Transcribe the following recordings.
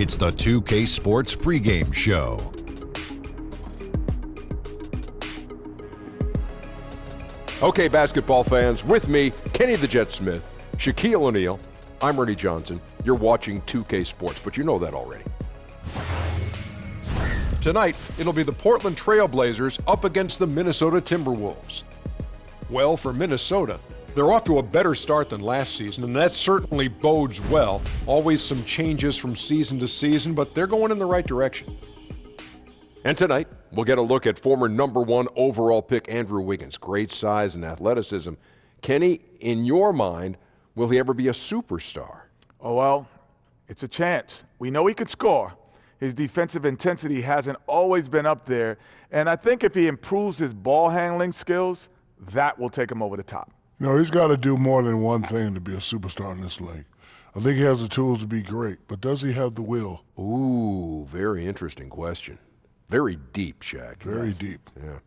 It's the 2K Sports pregame show. Okay, basketball fans, with me, Kenny the Jet Smith, Shaquille O'Neal, I'm Ernie Johnson. You're watching 2K Sports, but you know that already. Tonight, it'll be the Portland Trail Blazers up against the Minnesota Timberwolves. Well, for Minnesota, they're off to a better start than last season, and that certainly bodes well. Always some changes from season to season, but they're going in the right direction. And tonight, we'll get a look at former #1 overall pick Andrew Wiggins. Great size and athleticism. Kenny, in your mind, will he ever be a superstar? Oh, well, it's a chance. We know he could score. His defensive intensity hasn't always been up there, and I think if he improves his ball handling skills, that will take him over the top. No, he's got to do more than one thing to be a superstar in this league. I think he has the tools to be great, but does he have the will? Ooh, very interesting question. Very deep, Shaq. Very deep. Yeah.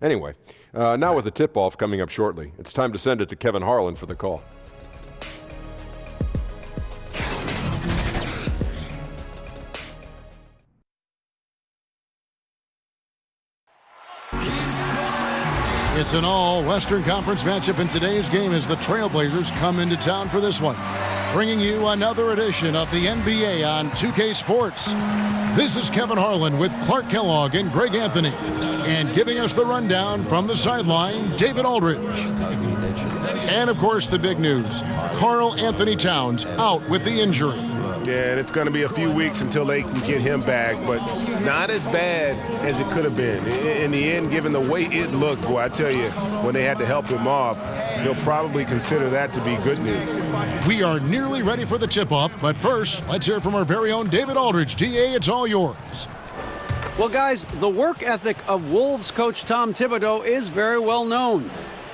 Anyway, now with the tip-off coming up shortly, it's time to send it to Kevin Harlan for the call. It's an all-Western Conference matchup in today's game as the Trailblazers come into town for this one. Bringing you another edition of the NBA on 2K Sports. This is Kevin Harlan with Clark Kellogg and Greg Anthony. And giving us the rundown from the sideline, David Aldridge. And, of course, the big news. Karl Anthony Towns out with the injury. Yeah, and it's going to be a few weeks until they can get him back, but not as bad as it could have been. In the end, given the way it looked, boy, I tell you, when they had to help him off, they'll probably consider that to be good news. We are nearly ready for the tip-off, but first, let's hear from our very own David Aldridge. DA, it's all yours. Well, guys, the work ethic of Wolves coach Tom Thibodeau is very well known.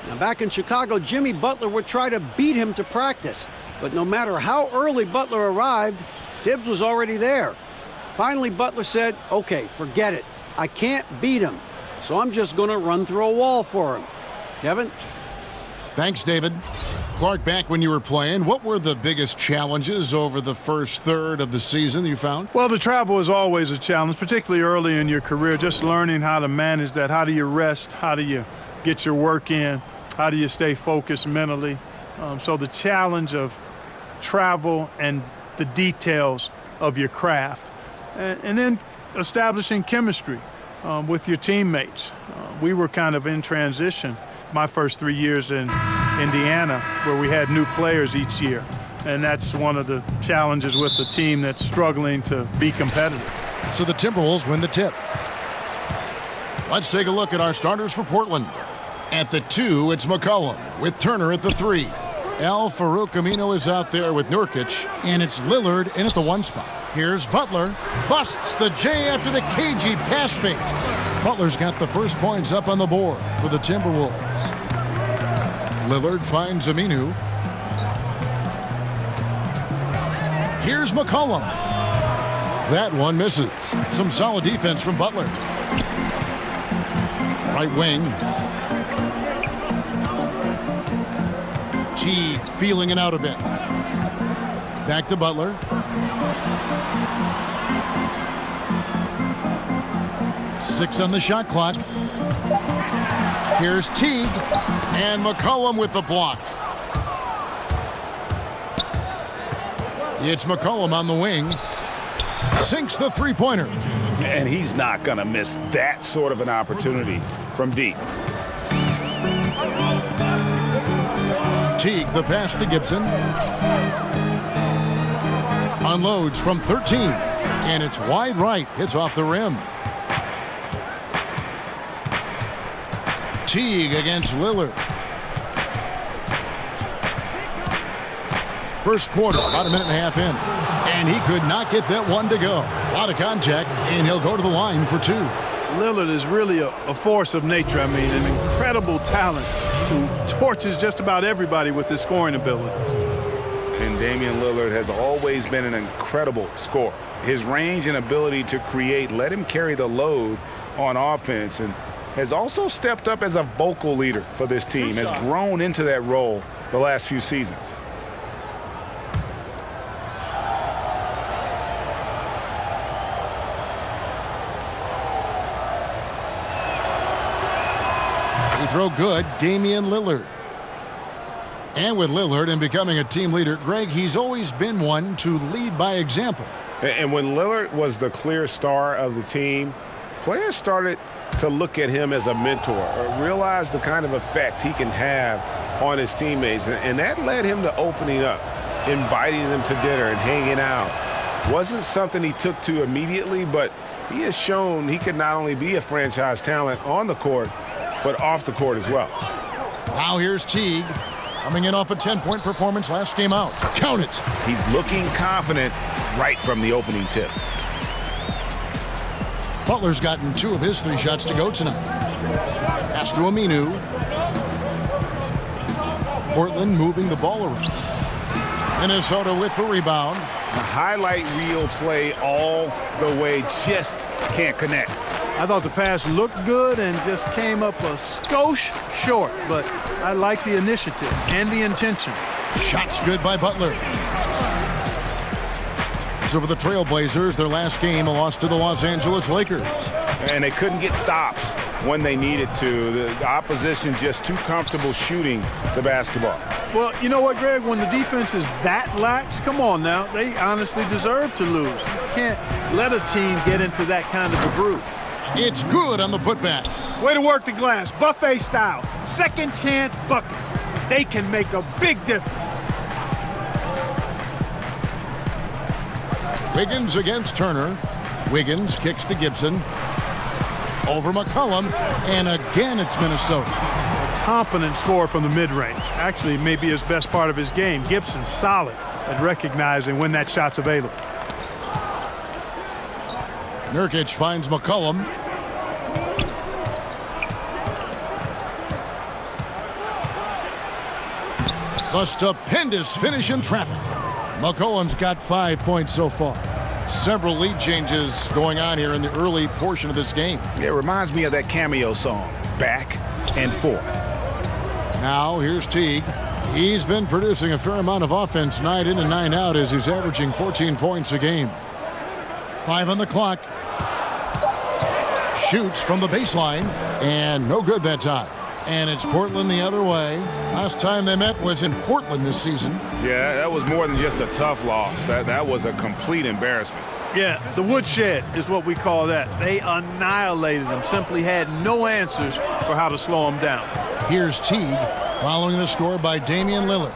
Now, back in Chicago, Jimmy Butler would try to beat him to practice. But no matter how early Butler arrived, Tibbs was already there. Finally, Butler said, okay, forget it. I can't beat him, so I'm just going to run through a wall for him. Kevin? Thanks, David. Clark, back when you were playing, what were the biggest challenges over the first third of the season you found? Well, the travel is always a challenge, particularly early in your career, just learning how to manage that. How do you rest? How do you get your work in? How do you stay focused mentally? So the challenge of travel and the details of your craft, and then establishing chemistry with your teammates. We were kind of in transition my first 3 years in Indiana, where we had new players each year, and that's one of the challenges with the team that's struggling to be competitive. So the Timberwolves win the tip. Let's take a look at our starters for Portland. At the 2, it's McCollum with Turner at the 3. Al Farouk Amino is out there with Nurkic, and it's Lillard in at the 1 spot. Here's Butler, busts the J after the cagey pass fake. Butler's got the first points up on the board for the Timberwolves. Lillard finds Aminu. Here's McCollum. That one misses. Some solid defense from Butler. Right wing. Teague feeling it out a bit. Back to Butler. Six on the shot clock. Here's Teague. And McCollum with the block. It's McCollum on the wing. Sinks the three-pointer. And he's not going to miss that sort of an opportunity from deep. Teague, the pass to Gibson. Unloads from 13. And it's wide right. Hits off the rim. Teague against Lillard. First quarter, about a minute and a half in. And he could not get that one to go. A lot of contact, and he'll go to the line for 2. Lillard is really a force of nature. I mean, an incredible talent who torches just about everybody with his scoring ability. And Damian Lillard has always been an incredible scorer. His range and ability to create let him carry the load on offense, and has also stepped up as a vocal leader for this team, has grown into that role the last few seasons. throw good, Damian Lillard. And with Lillard and becoming a team leader, Greg, he's always been one to lead by example. And when Lillard was the clear star of the team, players started to look at him as a mentor or realize the kind of effect he can have on his teammates. And that led him to opening up, inviting them to dinner and hanging out. Wasn't something he took to immediately, but he has shown he could not only be a franchise talent on the court, but off the court as well. Now here's Teague, coming in off a 10-point performance last game out. Count it. He's looking confident right from the opening tip. Butler's gotten 2 of his 3 shots to go tonight. Pass to Aminu. Portland moving the ball around. Minnesota with the rebound. A highlight reel play all the way, just can't connect. I thought the pass looked good and just came up a skosh short, but I like the initiative and the intention. Shots good by Butler. Over the Trailblazers, their last game, a loss to the Los Angeles Lakers. And they couldn't get stops when they needed to. The opposition just too comfortable shooting the basketball. Well, you know what, Greg? When the defense is that lax, come on now, they honestly deserve to lose. You can't let a team get into that kind of a groove. It's good on the putback. Way to work the glass, buffet style. Second chance buckets. They can make a big difference. Wiggins against Turner. Wiggins kicks to Gibson. Over McCollum. And again, it's Minnesota. Competent score from the mid-range. Actually, maybe his best part of his game. Gibson solid at recognizing when that shot's available. Nurkic finds McCollum. The stupendous finish in traffic. McCollum's got 5 points so far. Several lead changes going on here in the early portion of this game. It reminds me of that cameo song, Back and Forth. Now here's Teague. He's been producing a fair amount of offense night in and night out as he's averaging 14 points a game. 5 on the clock. Shoots from the baseline and no good that time. And it's Portland the other way. Last time they met was in Portland this season. Yeah, that was more than just a tough loss. That was a complete embarrassment. Yeah, the woodshed is what we call that. They annihilated them, simply had no answers for how to slow them down. Here's Teague following the score by Damian Lillard.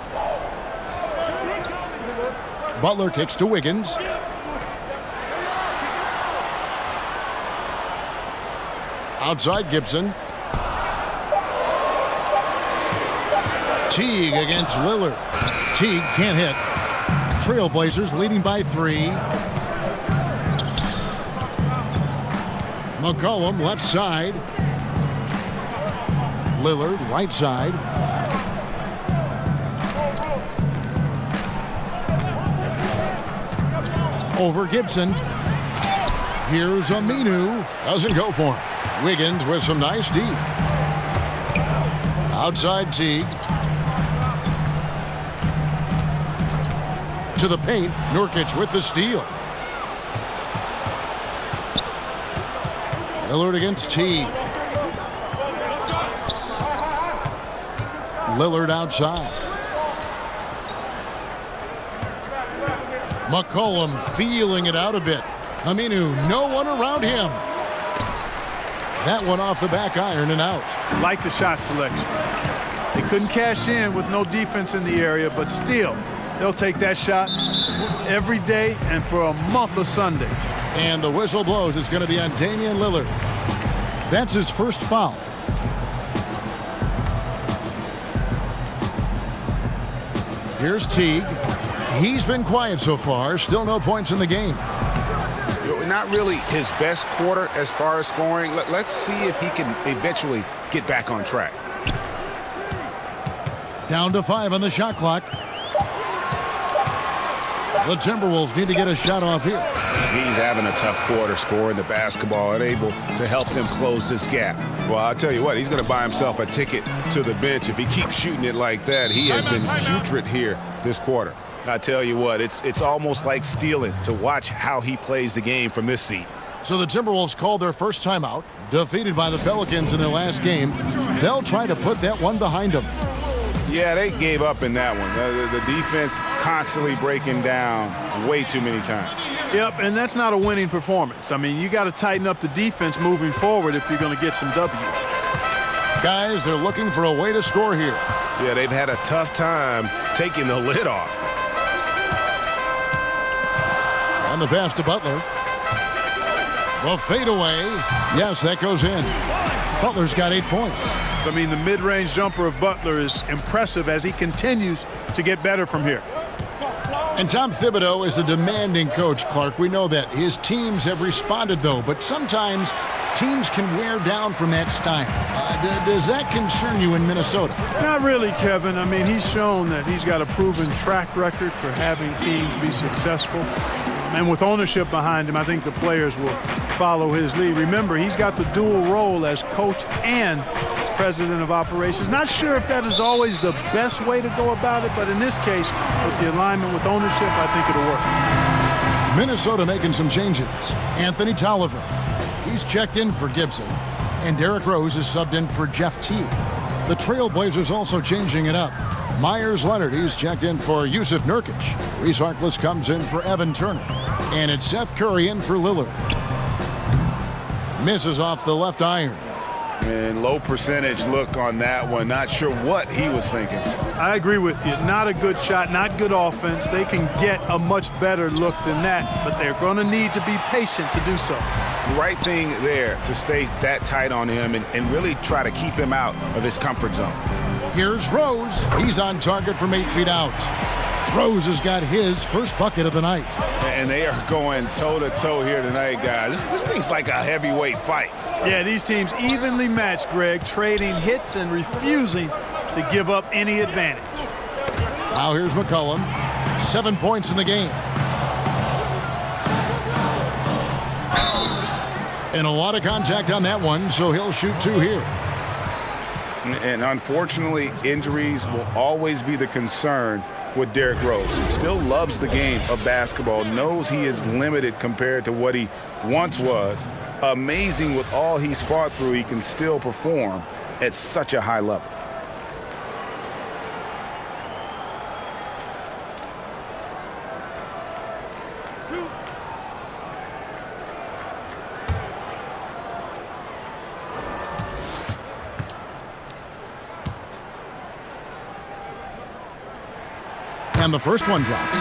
Butler kicks to Wiggins. Outside Gibson. Teague against Lillard. Teague can't hit. Trailblazers leading by 3. McCollum left side. Lillard right side. Over Gibson. Here's Aminu. Doesn't go for him. Wiggins with some nice D. Outside Teague. To the paint. Nurkic with the steal. Lillard against Teague. Lillard outside. McCollum feeling it out a bit. Aminu, no one around him. That one off the back iron and out. Like the shot selection. They couldn't cash in with no defense in the area, but still, they'll take that shot every day and for a month of Sunday. And the whistle blows. It's going to be on Damian Lillard. That's his first foul. Here's Teague. He's been quiet so far. Still no points in the game. Not really his best quarter as far as scoring. Let's see if he can eventually get back on track. Down to 5 on the shot clock. The Timberwolves need to get a shot off here. He's having a tough quarter scoring the basketball and able to help them close this gap. Well, I'll tell you what, he's going to buy himself a ticket to the bench if he keeps shooting it like that. He has been putrid here this quarter. I tell you what, it's almost like stealing to watch how he plays the game from this seat. So the Timberwolves called their first timeout, defeated by the Pelicans in their last game. They'll try to put that one behind them. Yeah, they gave up in that one. The defense constantly breaking down way too many times. Yep, and that's not a winning performance. I mean, you got to tighten up the defense moving forward if you're going to get some W's. Guys, they're looking for a way to score here. Yeah, they've had a tough time taking the lid off. And the pass to Butler. Well, fade away. Yes, that goes in. Butler's got 8 points. I mean, the mid-range jumper of Butler is impressive as he continues to get better from here. And Tom Thibodeau is a demanding coach, Clark. We know that. His teams have responded, though, but sometimes teams can wear down from that style. Does that concern you in Minnesota? Not really, Kevin. I mean, he's shown that he's got a proven track record for having teams be successful. And with ownership behind him, I think the players will follow his lead. Remember, he's got the dual role as coach and president of operations. Not sure if that is always the best way to go about it, but in this case, with the alignment with ownership, I think it'll work. Minnesota making some changes. Anthony Tolliver, he's checked in for Gibson, and Derrick Rose is subbed in for Jeff Teague. The Trailblazers also changing it up. Myers Leonard, he's checked in for Yusuf Nurkic. Reese Harkless comes in for Evan Turner. And it's Seth Curry in for Lillard. Misses off the left iron. And low percentage look on that one. Not sure what he was thinking. I agree with you. Not a good shot, not good offense. They can get a much better look than that, but they're going to need to be patient to do so. The right thing there to stay that tight on him and really try to keep him out of his comfort zone. Here's Rose. He's on target from 8 feet out. Rose has got his first bucket of the night. And they are going toe-to-toe here tonight, guys. This thing's like a heavyweight fight. Yeah, these teams evenly matched, Greg, trading hits and refusing to give up any advantage. Now here's McCollum. 7 points in the game. And a lot of contact on that one, so he'll shoot 2 here. And unfortunately, injuries will always be the concern with Derrick Rose. He still loves the game of basketball, knows he is limited compared to what he once was. Amazing with all he's fought through, he can still perform at such a high level. And the first one drops.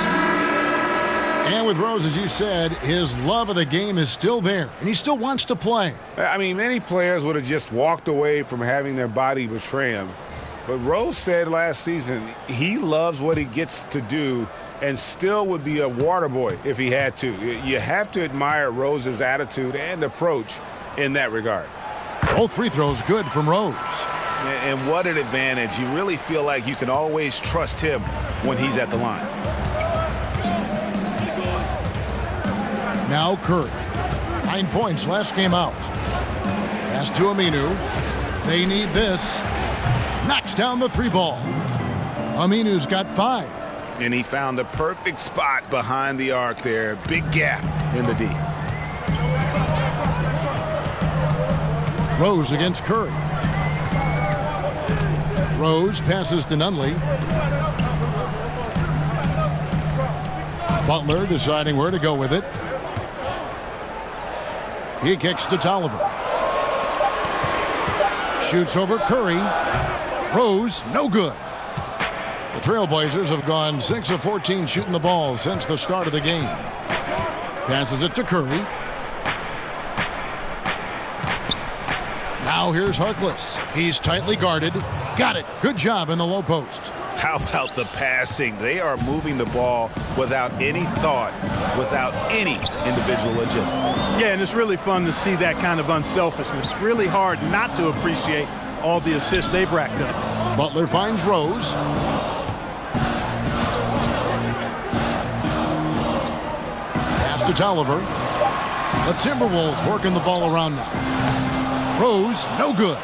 And with Rose, as you said, his love of the game is still there, and he still wants to play. I mean, many players would have just walked away from having their body betray him. But Rose said last season he loves what he gets to do and still would be a water boy if he had to. You have to admire Rose's attitude and approach in that regard. Both free throws good from Rose. And what an advantage. You really feel like you can always trust him when he's at the line. Now Curry. 9 points last game out. Pass to Aminu. They need this. Knocks down the 3 ball. Aminu's got 5. And he found the perfect spot behind the arc there. Big gap in the D. Rose against Curry. Rose passes to Nunley. Butler deciding where to go with it. He kicks to Tolliver. Shoots over Curry. Rose, no good. The Trailblazers have gone 6 of 14 shooting the ball since the start of the game. Passes it to Curry. Now here's Harkless. He's tightly guarded. Got it. Good job in the low post. How about the passing? They are moving the ball without any thought, without any individual agility. Yeah, and it's really fun to see that kind of unselfishness. Really hard not to appreciate all the assists they've racked up. Butler finds Rose. Pass to Tolliver. The Timberwolves working the ball around now. Rose, no good.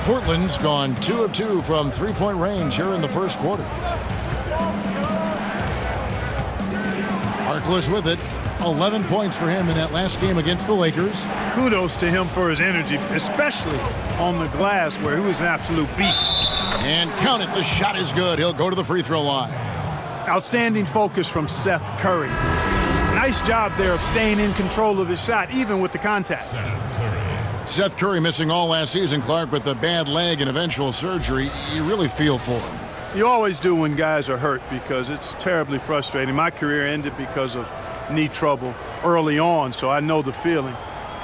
Portland's gone 2 of 2 from three-point range here in the first quarter. Harkless with it. 11 points for him in that last game against the Lakers. Kudos to him for his energy, especially on the glass where he was an absolute beast. And count it, the shot is good. He'll go to the free throw line. Outstanding focus from Seth Curry. Nice job there of staying in control of his shot, even with the contact. Seth Curry missing all last season, Clark, with a bad leg and eventual surgery. You really feel for him. You always do when guys are hurt because it's terribly frustrating. My career ended because of knee trouble early on, so I know the feeling.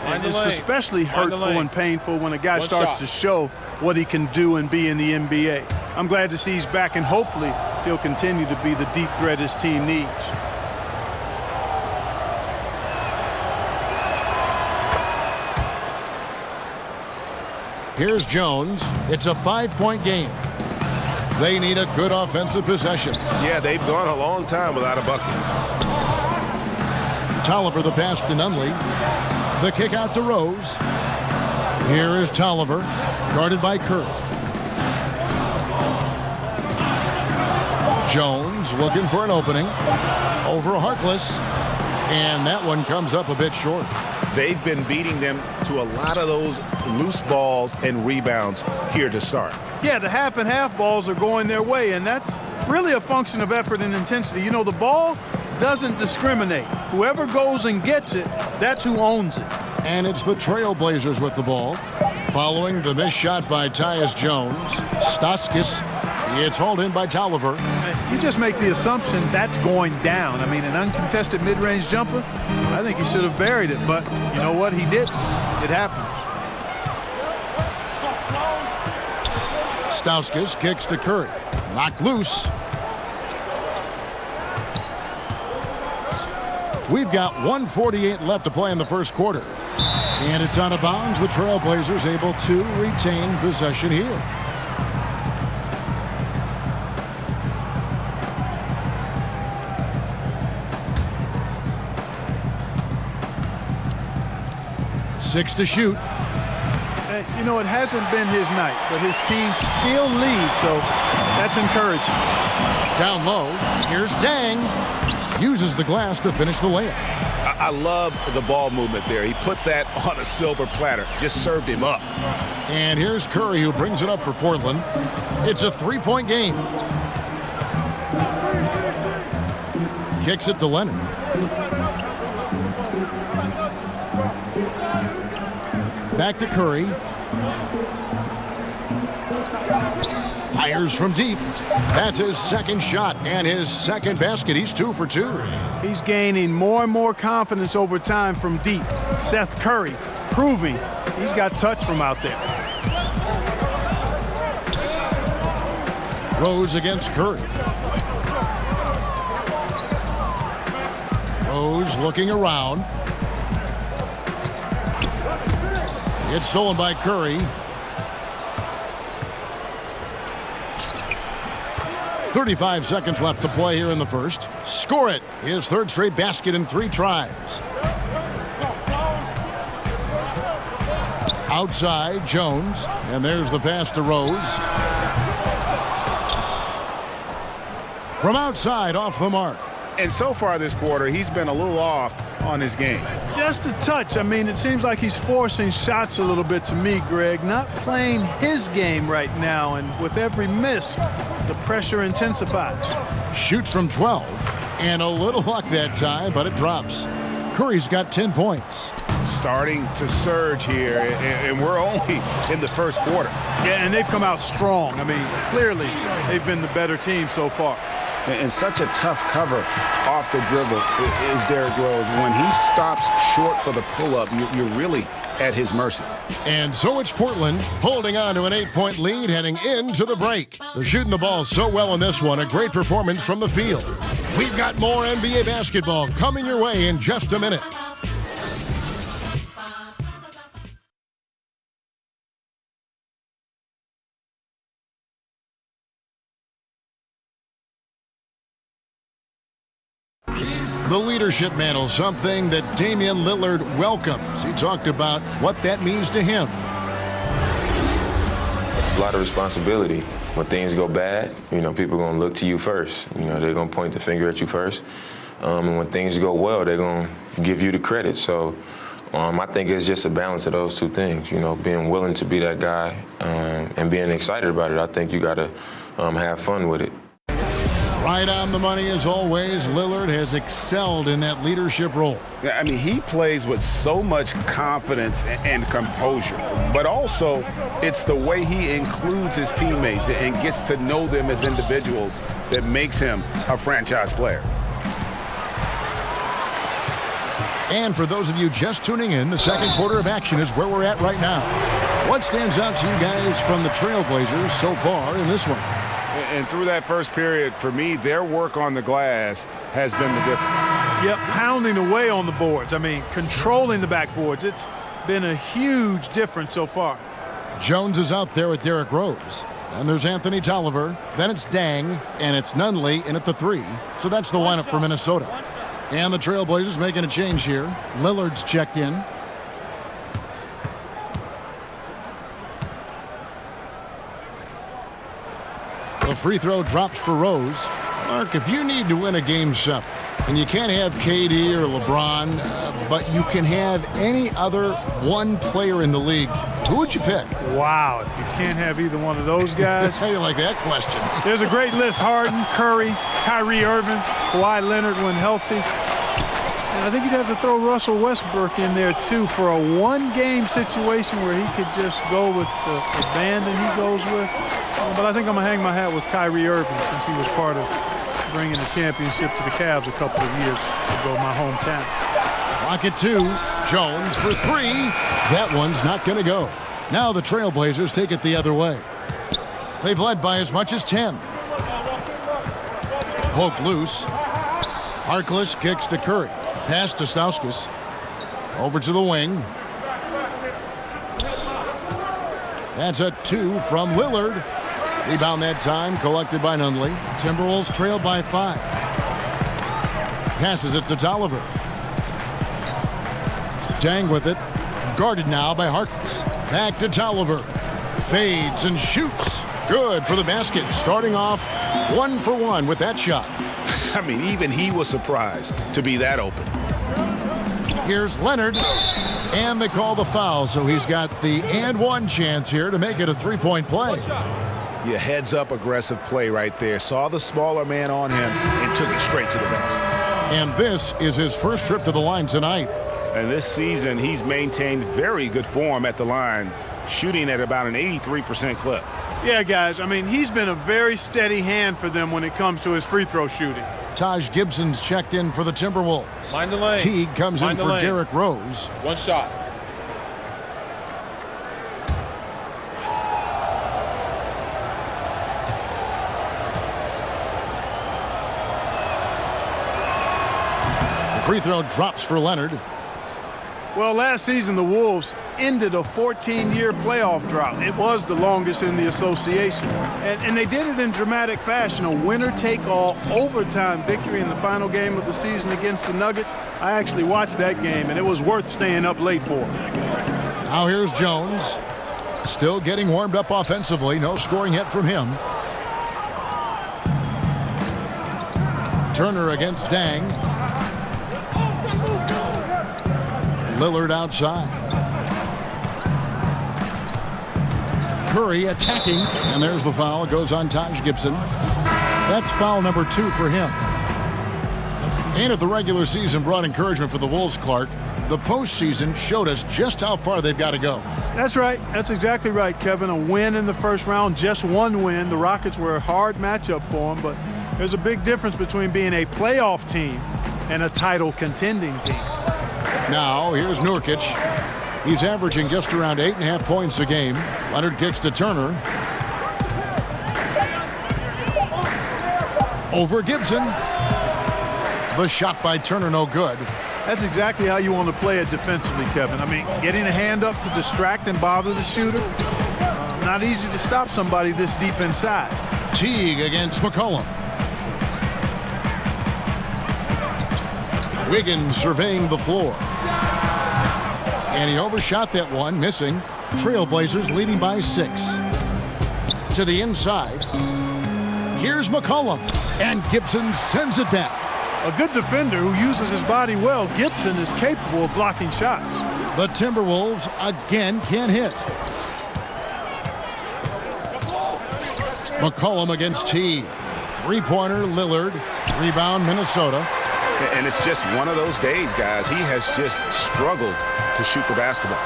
And it's especially hurtful and painful when a guy starts to show what he can do and be in the NBA. I'm glad to see he's back, and hopefully he'll continue to be the deep threat his team needs. Here's Jones. It's a 5-point game. They need a good offensive possession. Yeah, they've gone a long time without a bucket. Tolliver the pass to Nunley. The kick out to Rose. Here is Tolliver, guarded by Curry. Jones looking for an opening. Over Harkless. And that one comes up a bit short. They've been beating them to a lot of those loose balls and rebounds here to start. Yeah, the half and half balls are going their way, and that's really a function of effort and intensity. You know, the ball doesn't discriminate. Whoever goes and gets it, that's who owns it. And it's the Trailblazers with the ball. Following the missed shot by Tyus Jones, Stauskas, it's hauled in by Tolliver. You just make the assumption that's going down. I mean, an uncontested mid-range jumper, I think he should have buried it, but you know what? He didn't. It happens. Stauskas kicks to Curry. Knocked loose. We've got 1:48 left to play in the first quarter. And it's out of bounds. The Trailblazers able to retain possession here. Six to shoot. You know, it hasn't been his night, but his team still leads, so that's encouraging. Down low, here's Dang. Uses the glass to finish the layup. I love the ball movement there. He put that on a silver platter, just served him up. And here's Curry, who brings it up for Portland. It's a 3-point game. Kicks it to Leonard. Back to Curry. Fires from deep. That's his second shot and his second basket. He's 2 for 2. He's gaining more and more confidence over time from deep. Seth Curry proving he's got touch from out there. Rose against Curry. Rose looking around. It's stolen by Curry. 35 seconds left to play here in the first. Score it. His third straight basket in 3 tries. Outside, Jones. And there's the pass to Rose. From outside, off the mark. And so far this quarter, he's been a little off on his game. Just a touch. I mean, it seems like he's forcing shots a little bit to me, Greg. Not playing his game right now, and with every miss, the pressure intensifies. Shoots from 12, and a little luck that time, but it drops. Curry's got 10 points. Starting to surge here, and we're only in the first quarter. Yeah, and they've come out strong. I mean, clearly they've been the better team so far. And such a tough cover off the dribble is Derrick Rose. When he stops short for the pull-up, you're really at his mercy. And so it's Portland holding on to an 8-point lead heading into the break. They're shooting the ball so well in this one. A great performance from the field. We've got more NBA basketball coming your way in just a minute. The leadership mantle, something that Damian Lillard welcomes. He talked about what that means to him. A lot of responsibility. When things go bad, you know, people are going to look to you first. You know, they're going to point the finger at you first. And when things go well, they're going to give you the credit. So I think it's just a balance of those two things, you know, being willing to be that guy and being excited about it. I think you got to have fun with it. Right on the money as always. Lillard has excelled in that leadership role. I mean, he plays with so much confidence and composure, but also it's the way he includes his teammates and gets to know them as individuals that makes him a franchise player. And for those of you just tuning in, the second quarter of action is where we're at right now. What stands out to you guys from the Trailblazers so far in this one? And through that first period, for me, their work on the glass has been the difference. Yep, pounding away on the boards. I mean, controlling the backboards. It's been a huge difference so far. Jones is out there with Derrick Rose. And there's Anthony Tolliver. Then it's Dang, and it's Nunley in at the 3. So that's the lineup for Minnesota. And the Trailblazers making a change here. Lillard's checked in. The free throw drops for Rose. Mark, if you need to win a Game 7, and you can't have KD or LeBron, but you can have any other one player in the league, who would you pick? Wow, if you can't have either one of those guys. How do you like that question? There's a great list. Harden, Curry, Kyrie Irving, Kawhi Leonard when healthy. And I think you'd have to throw Russell Westbrook in there, too, for a one-game situation where he could just go with the abandon he goes with. But I think I'm going to hang my hat with Kyrie Irving since he was part of bringing the championship to the Cavs a couple of years ago, my hometown. Clock at 2. Jones for 3. That one's not going to go. Now the Trailblazers take it the other way. They've led by as much as 10. Poked loose. Harkless kicks to Curry. Pass to Stauskas. Over to the wing. That's a 2 from Lillard. Rebound that time collected by Nunley. Timberwolves trail by 5. Passes it to Tolliver. Dang with it. Guarded now by Harkless. Back to Tolliver. Fades and shoots. Good for the basket. Starting off 1 for 1 with that shot. I mean, even he was surprised to be that open. Here's Leonard. And they call the foul, so he's got the and one chance here to make it a three-point play. Yeah, heads-up aggressive play right there. Saw the smaller man on him and took it straight to the basket. And this is his first trip to the line tonight. And this season, he's maintained very good form at the line, shooting at about an 83% clip. Yeah, guys, I mean, he's been a very steady hand for them when it comes to his free throw shooting. Taj Gibson's checked in for the Timberwolves. Mind the lane. Teague comes in for Derrick Rose. One shot. The free throw drops for Leonard. Well, last season, the Wolves ended a 14-year playoff drought. It was the longest in the association. And they did it in dramatic fashion, a winner-take-all overtime victory in the final game of the season against the Nuggets. I actually watched that game, and it was worth staying up late for. Now here's Jones. Still getting warmed up offensively. No scoring yet from him. Turner against Dang. Lillard outside. Curry attacking, and there's the foul. It goes on Taj Gibson. That's foul number 2 for him. And if the regular season brought encouragement for the Wolves, Clark, the postseason showed us just how far they've got to go. That's right. That's exactly right, Kevin. A win in the first round, just one win. The Rockets were a hard matchup for them, but there's a big difference between being a playoff team and a title contending team. Now, here's Nurkic. He's averaging just around 8.5 points a game. Leonard kicks to Turner. Over Gibson. The shot by Turner, no good. That's exactly how you want to play it defensively, Kevin. I mean, getting a hand up to distract and bother the shooter. Not easy to stop somebody this deep inside. Teague against McCollum. Wiggins surveying the floor. And he overshot that one, missing. Trailblazers leading by 6. To the inside. Here's McCollum. And Gibson sends it back. a good defender who uses his body well, Gibson is capable of blocking shots. The Timberwolves again can't hit. McCollum against T. Three-pointer, Lillard. Rebound, Minnesota. And it's just one of those days, guys. He has just struggled to shoot the basketball.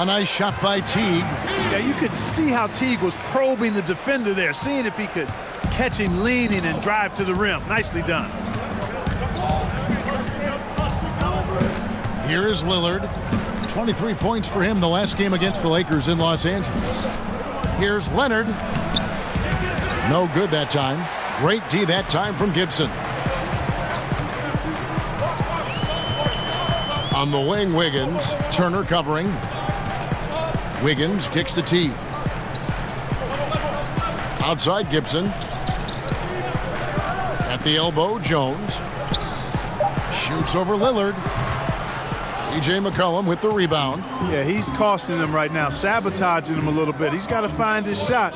A nice shot by Teague. Yeah, you could see how Teague was probing the defender there, seeing if he could catch him leaning and drive to the rim. Nicely done. Here is Lillard. 23 points for him the last game against the Lakers in Los Angeles. Here's Leonard. No good that time. Great D that time from Gibson. On the wing, Wiggins. Turner covering. Wiggins kicks to T. Outside Gibson. At the elbow, Jones. Shoots over Lillard. C.J. McCollum with the rebound. Yeah, he's costing them right now, sabotaging them a little bit. He's got to find his shot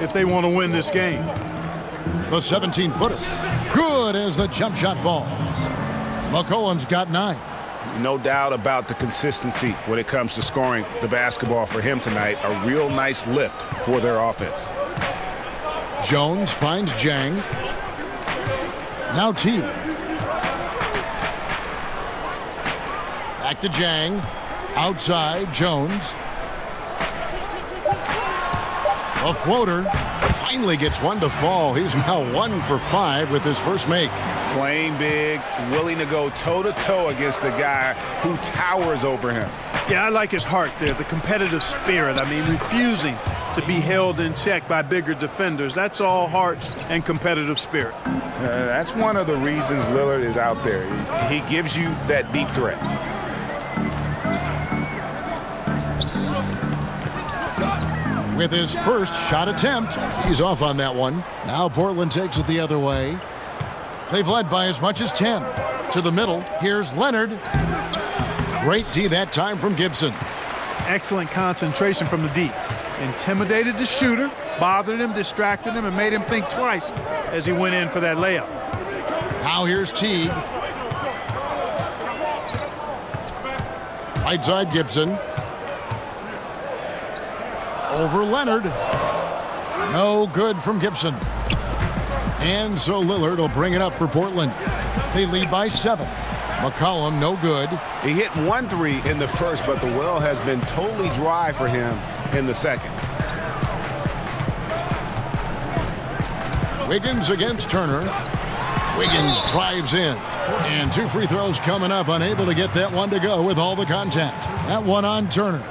if they want to win this game. The 17-footer. Good as the jump shot falls. McCollum's got 9. No doubt about the consistency when it comes to scoring the basketball for him tonight. A real nice lift for their offense. Jones finds Jang. Now T. Back to Jang. Outside, Jones. A floater. Finally gets one to fall. He's now 1 for 5 with his first make. Playing big, willing to go toe-to-toe against the guy who towers over him. Yeah, I like his heart there, the competitive spirit. I mean, refusing to be held in check by bigger defenders. That's all heart and competitive spirit. That's one of the reasons Lillard is out there. He gives you that deep threat. With his first shot attempt, he's off on that one. Now Portland takes it the other way. They've led by as much as 10. To the middle, here's Leonard. Great D that time from Gibson. Excellent concentration from the deep. Intimidated the shooter, bothered him, distracted him, and made him think twice as he went in for that layup. Now here's Teague. Right side Gibson. Over Leonard. No good from Gibson. And so Lillard will bring it up for Portland. They lead by 7. McCollum, no good. He hit 1 3 in the first, but the well has been totally dry for him in the second. Wiggins against Turner. Wiggins drives in. And 2 free throws coming up, unable to get that one to go with all the contact. That one on Turner.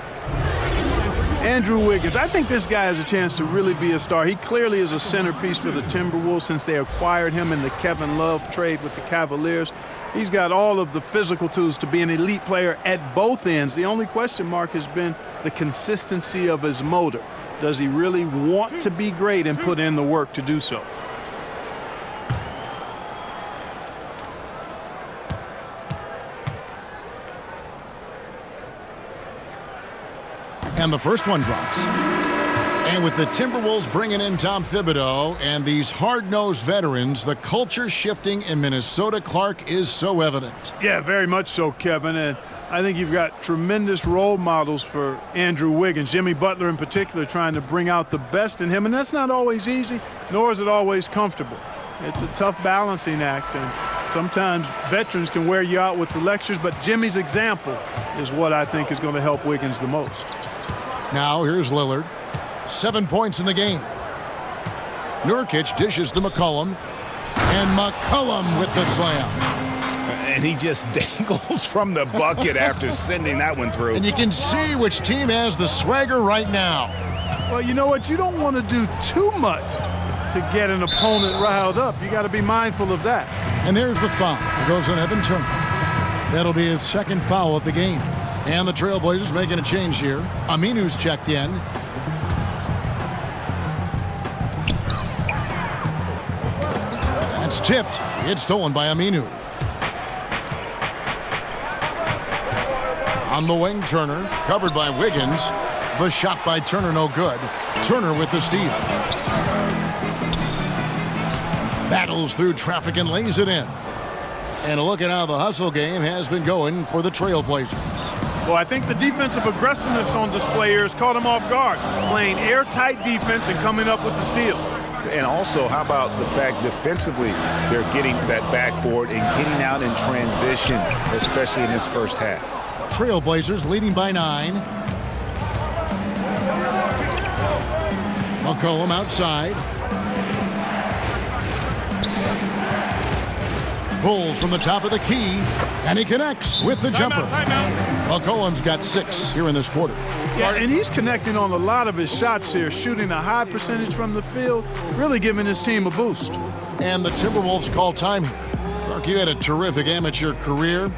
Andrew Wiggins, I think this guy has a chance to really be a star. He clearly is a centerpiece for the Timberwolves since they acquired him in the Kevin Love trade with the Cavaliers. He's got all of the physical tools to be an elite player at both ends. The only question mark has been the consistency of his motor. Does he really want to be great and put in the work to do so? And the first one drops. And with the Timberwolves bringing in Tom Thibodeau and these hard-nosed veterans, the culture shifting in Minnesota, Clark, is so evident. Yeah, very much so, Kevin. And I think you've got tremendous role models for Andrew Wiggins, Jimmy Butler in particular, trying to bring out the best in him. And that's not always easy, nor is it always comfortable. It's a tough balancing act, and sometimes veterans can wear you out with the lectures, but Jimmy's example is what I think is going to help Wiggins the most. Now here's Lillard. 7 points in the game. Nurkic dishes to McCollum. And McCollum with the slam. And he just dangles from the bucket after sending that one through. And you can see which team has the swagger right now. Well, you know what? You don't want to do too much to get an opponent riled up. You got to be mindful of that. And there's the foul. It goes on Evan Turner. That'll be his second foul of the game. And the Trailblazers making a change here. Aminu's checked in. That's tipped. It's stolen by Aminu. On the wing, Turner. Covered by Wiggins. The shot by Turner, no good. Turner with the steal. Battles through traffic and lays it in. And a look at how the hustle game has been going for the Trailblazers. Well, I think the defensive aggressiveness on display here has caught him off guard, playing airtight defense and coming up with the steals. And also, how about the fact defensively they're getting that backboard and getting out in transition, especially in this first half. Trailblazers leading by 9. McCollum outside. Pulls from the top of the key, and he connects with the jumper. McCollum's got 6 here in this quarter. Yeah, and he's connecting on a lot of his shots here, shooting a high percentage from the field, really giving his team a boost. And the Timberwolves call time here. Clark, you had a terrific amateur career.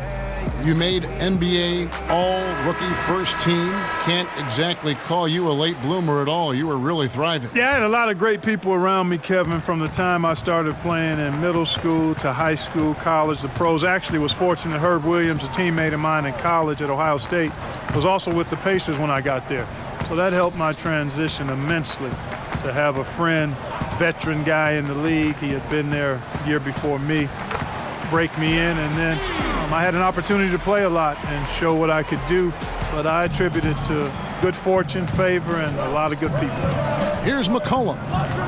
You made NBA all-rookie first team. Can't exactly call you a late bloomer at all. You were really thriving. Yeah, I had a lot of great people around me, Kevin, from the time I started playing in middle school to high school, college, the pros. Actually was fortunate Herb Williams, a teammate of mine in college at Ohio State, was also with the Pacers when I got there. So that helped my transition immensely to have a friend, veteran guy in the league. He had been there a year before me, break me in, and then I had an opportunity to play a lot and show what I could do, but I attribute it to good fortune, favor, and a lot of good people. Here's McCollum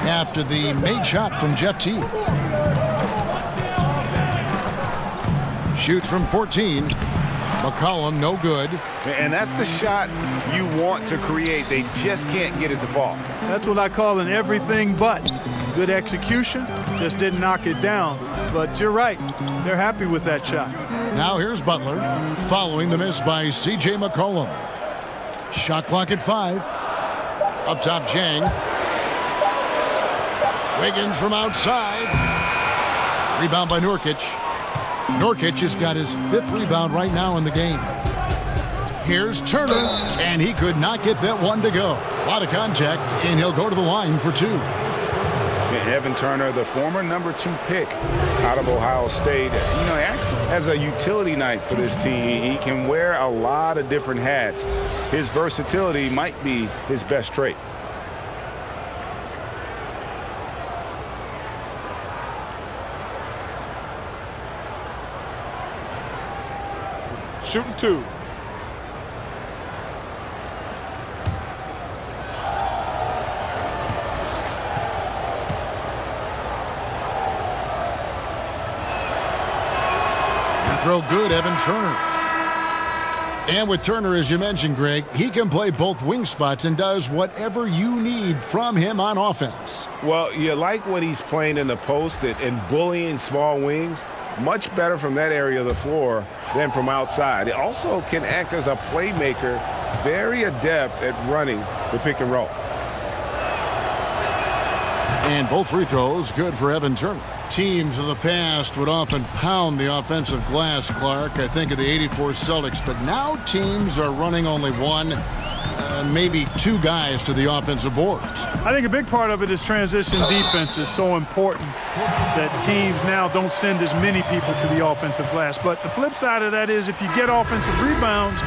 after the made shot from Jeff Teague. Shoots from 14. McCollum, no good. And that's the shot you want to create. They just can't get it to fall. That's what I call an everything but. Good execution, just didn't knock it down. But you're right, they're happy with that shot. Now here's Butler, following the miss by C.J. McCollum. Shot clock at 5. Up top, Jang. Wiggins from outside. Rebound by Nurkic. Nurkic has got his 5th rebound right now in the game. Here's Turner, and he could not get that one to go. A lot of contact, and he'll go to the line for 2. Evan Turner, the former number 2 pick out of Ohio State, acts as a utility knight for this team. He can wear a lot of different hats. His versatility might be his best trait. Shooting 2. Throw good, Evan Turner. And with Turner, as you mentioned, Greg, he can play both wing spots and does whatever you need from him on offense. Well, you like what he's playing in the post and bullying small wings. Much better from that area of the floor than from outside. It also can act as a playmaker, very adept at running the pick and roll. And both free throws good for Evan Turner. Teams of the past would often pound the offensive glass, Clark. I think of the '84 Celtics, but now teams are running only 1, maybe 2 guys to the offensive boards. I think a big part of it is transition defense is so important that teams now don't send as many people to the offensive glass. But the flip side of that is if you get offensive rebounds,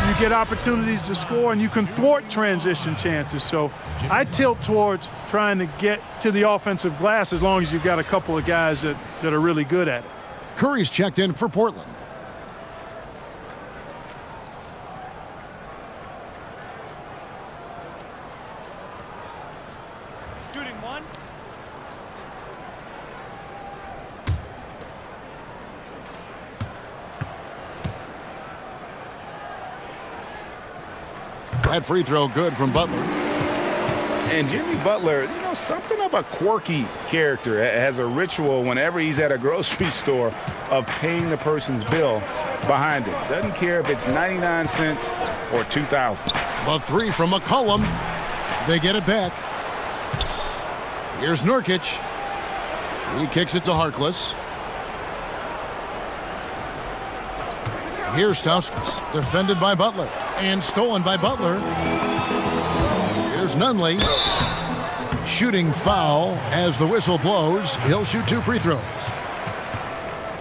you get opportunities to score, and you can thwart transition chances. So I tilt towards trying to get to the offensive glass as long as you've got a couple of guys that are really good at it. Curry's checked in for Portland. Shooting 1. That free throw good from Butler. And Jimmy Butler, something of a quirky character, has a ritual whenever he's at a grocery store of paying the person's bill behind it. Doesn't care if it's 99 cents or 2,000. A 3 from McCollum. They get it back. Here's Nurkic. He kicks it to Harkless. Here's Stauskas, defended by Butler, and stolen by Butler. Here's Nunley. Shooting foul as the whistle blows. He'll shoot 2 free throws.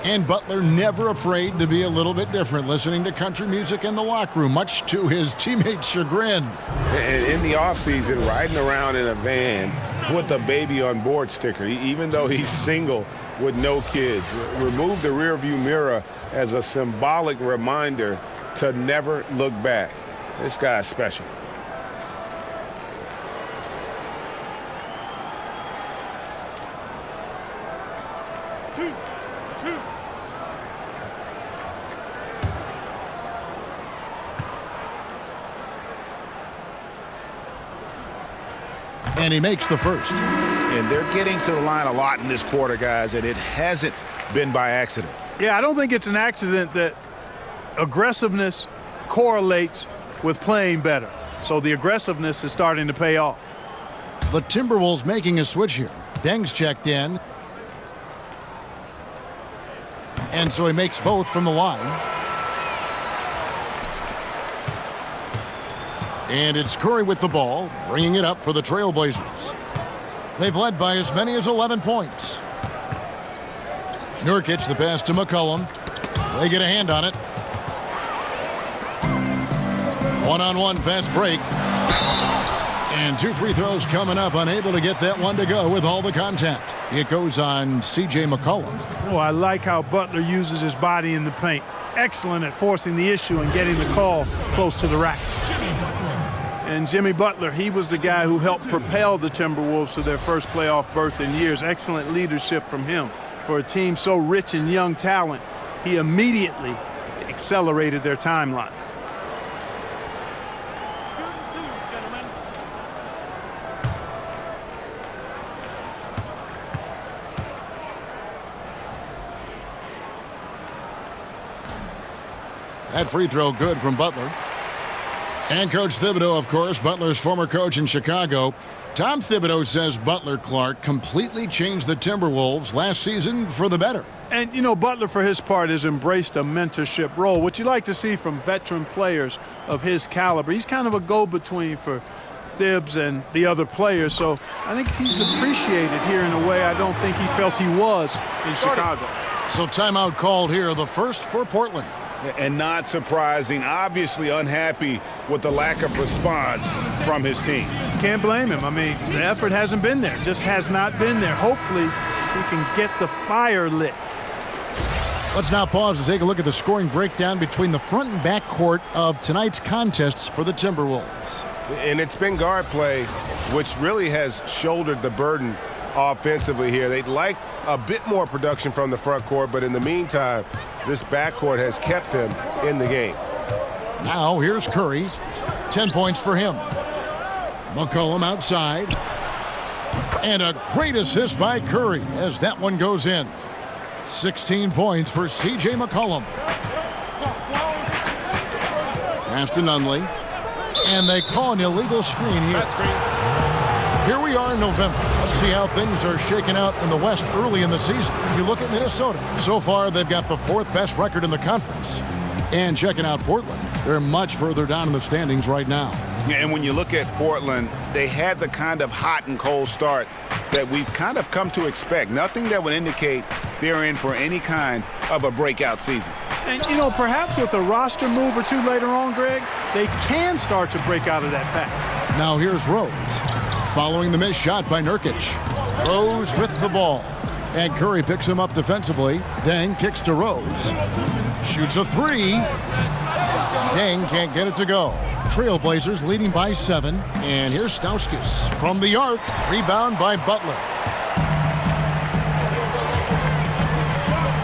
And Butler never afraid to be a little bit different, listening to country music in the locker room, much to his teammates' chagrin. And in the offseason, riding around in a van with a baby on board sticker, even though he's single with no kids. Remove the rearview mirror as a symbolic reminder to never look back. This guy's special. And he makes the first. And they're getting to the line a lot in this quarter, guys, and it hasn't been by accident. Yeah, I don't think it's an accident that aggressiveness correlates with playing better. So the aggressiveness is starting to pay off. The Timberwolves making a switch here. Deng's checked in. And so he makes both from the line. And it's Curry with the ball, bringing it up for the Trailblazers. They've led by as many as 11 points. Nurkic, the pass to McCollum. They get a hand on it. One-on-one fast break. And 2 free throws coming up, unable to get that one to go with all the contact. It goes on C.J. McCollum. Oh, I like how Butler uses his body in the paint. Excellent at forcing the issue and getting the call close to the rack. And Jimmy Butler, he was the guy who helped propel the Timberwolves to their first playoff berth in years. Excellent leadership from him. For a team so rich in young talent, he immediately accelerated their timeline. That free throw good from Butler. And Coach Thibodeau, of course, Butler's former coach in Chicago. Tom Thibodeau says Butler, Clark, completely changed the Timberwolves last season for the better. And, you know, Butler, for his part, has embraced a mentorship role, which you like to see from veteran players of his caliber. He's kind of a go-between for Thibs and the other players, so I think he's appreciated here in a way I don't think he felt he was in Chicago. So timeout called here, the first for Portland. And not surprising, obviously unhappy with the lack of response from his team. Can't blame him. I mean, the effort hasn't been there, just has not been there. Hopefully, he can get the fire lit. Let's now pause to take a look at the scoring breakdown between the front and back court of tonight's contests for the Timberwolves. And it's been guard play, which really has shouldered the burden offensively here. They'd like a bit more production from the front court, but in the meantime, this backcourt has kept them in the game. Now here's Curry. 10 points for him. McCollum outside. And a great assist by Curry as that one goes in. 16 points for C.J. McCollum. Pass to Nunley. And they call an illegal screen here. Here we are in November. Let's see how things are shaking out in the West early in the season. You look at Minnesota. So far, they've got the 4th best record in the conference. And checking out Portland, they're much further down in the standings right now. And when you look at Portland, they had the kind of hot and cold start that we've kind of come to expect. Nothing that would indicate they're in for any kind of a breakout season. And, you know, perhaps with a roster move or two later on, Greg, they can start to break out of that pack. Now here's Rose. Following the missed shot by Nurkic. Rose with the ball. And Curry picks him up defensively. Deng kicks to Rose. Shoots a 3. Deng can't get it to go. Trailblazers leading by 7. And here's Stauskas from the arc. Rebound by Butler.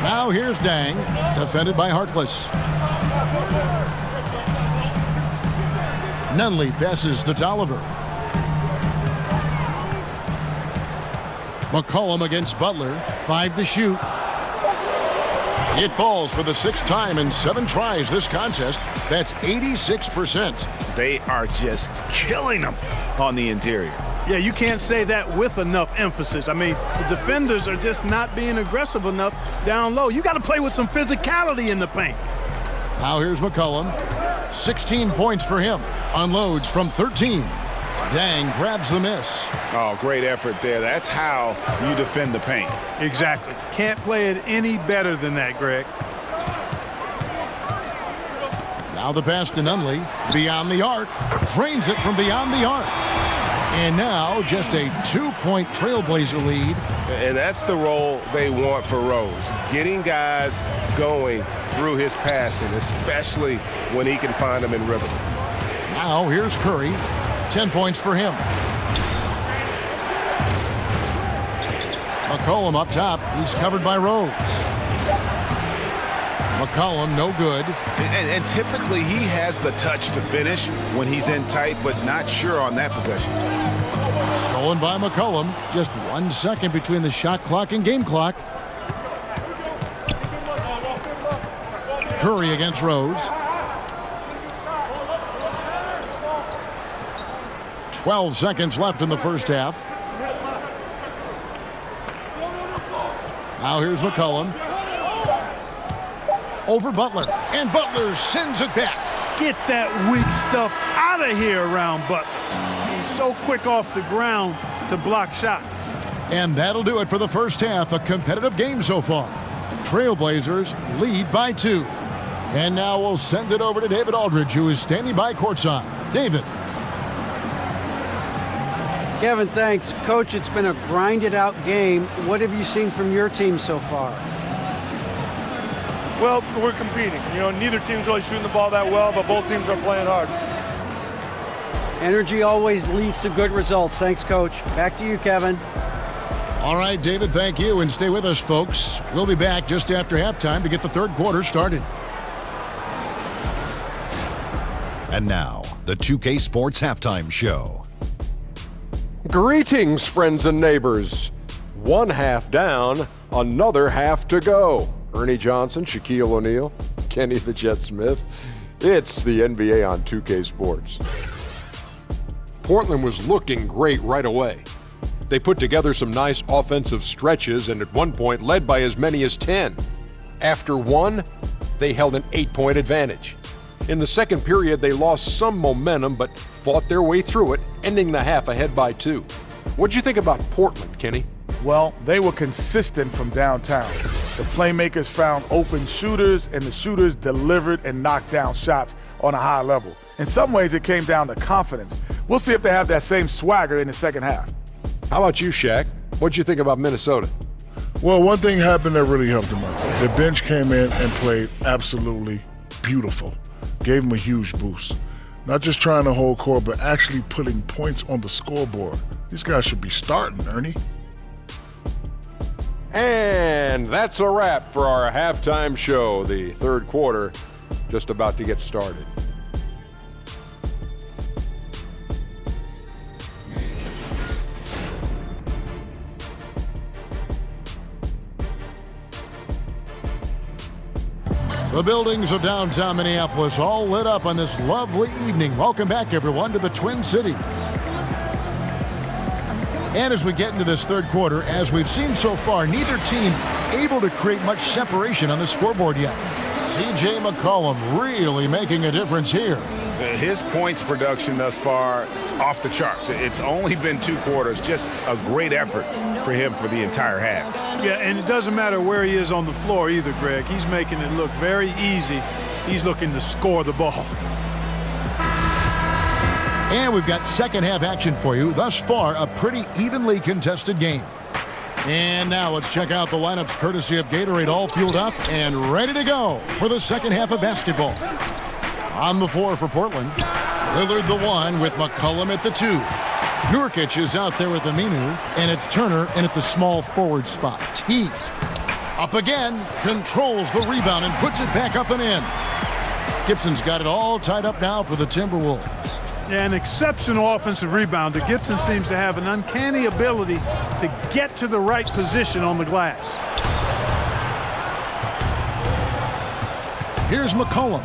Now here's Deng. Defended by Harkless. Nunley passes to Tolliver. McCollum against Butler. 5 to shoot. It falls for the 6th time in 7 tries this contest. That's 86%. They are just killing them on the interior. Yeah, you can't say that with enough emphasis. I mean, the defenders are just not being aggressive enough down low. You got to play with some physicality in the paint. Now here's McCollum. 16 points for him. Unloads from 13. Dang grabs the miss. Oh, great effort there. That's how you defend the paint. Exactly. Can't play it any better than that, Greg. Now the pass to Nunley. Beyond the arc. Drains it from beyond the arc. And now just a 2-point Trailblazer lead. And that's the role they want for Rose. Getting guys going through his passing, especially when he can find them in rhythm. Now here's Curry. 10 points for him. McCollum up top. He's covered by Rose. McCollum no good. And typically he has the touch to finish when he's in tight, but not sure on that possession. Stolen by McCollum. Just 1 second between the shot clock and game clock. Curry against Rose. 12 seconds left in the first half. Now here's McCollum. Over Butler. And Butler sends it back. Get that weak stuff out of here around Butler. He's so quick off the ground to block shots. And that'll do it for the first half. A competitive game so far. Trailblazers lead by 2. And now we'll send it over to David Aldridge, who is standing by courtside. David. Kevin, thanks. Coach, it's been a grinded-out game. What have you seen from your team so far? Well, we're competing. You know, neither team's really shooting the ball that well, but both teams are playing hard. Energy always leads to good results. Thanks, Coach. Back to you, Kevin. All right, David, thank you. And stay with us, folks. We'll be back just after halftime to get the third quarter started. And now, the 2K Sports Halftime Show. Greetings, friends and neighbors. 1 half down, another half to go. Ernie Johnson, Shaquille O'Neal, Kenny the Jet Smith. It's the NBA on 2K Sports. Portland was looking great right away. They put together some nice offensive stretches and at one point led by as many as 10. After one, they held an 8-point advantage. In the second period, they lost some momentum but fought their way through it, ending the half ahead by 2. What'd you think about Portland, Kenny? Well, they were consistent from downtown. The playmakers found open shooters, and the shooters delivered and knocked down shots on a high level. In some ways, it came down to confidence. We'll see if they have that same swagger in the second half. How about you, Shaq? What'd you think about Minnesota? Well, one thing happened that really helped them out. The bench came in and played absolutely beautiful. Gave them a huge boost. Not just trying to hold court, but actually putting points on the scoreboard. These guys should be starting, Ernie. And that's a wrap for our halftime show. The third quarter just about to get started. The buildings of downtown Minneapolis all lit up on this lovely evening. Welcome back, everyone, to the Twin Cities. And as we get into this third quarter, as we've seen so far, neither team able to create much separation on the scoreboard yet. C.J. McCollum really making a difference here. His points production thus far off the charts. It's only been 2 quarters. Just a great effort for him for the entire half. Yeah, and it doesn't matter where he is on the floor either, Greg. He's making it look very easy. He's looking to score the ball. And we've got second half action for you. Thus far, a pretty evenly contested game. And now let's check out the lineups courtesy of Gatorade, all fueled up and ready to go for the second half of basketball. On the floor for Portland, Lillard the 1 with McCollum at the 2. Nurkic is out there with Aminu, and it's Turner in at the small forward spot. T up again, controls the rebound and puts it back up and in. Gibson's got it all tied up now for the Timberwolves. Yeah, an exceptional offensive rebounder. Gibson seems to have an uncanny ability to get to the right position on the glass. Here's McCollum.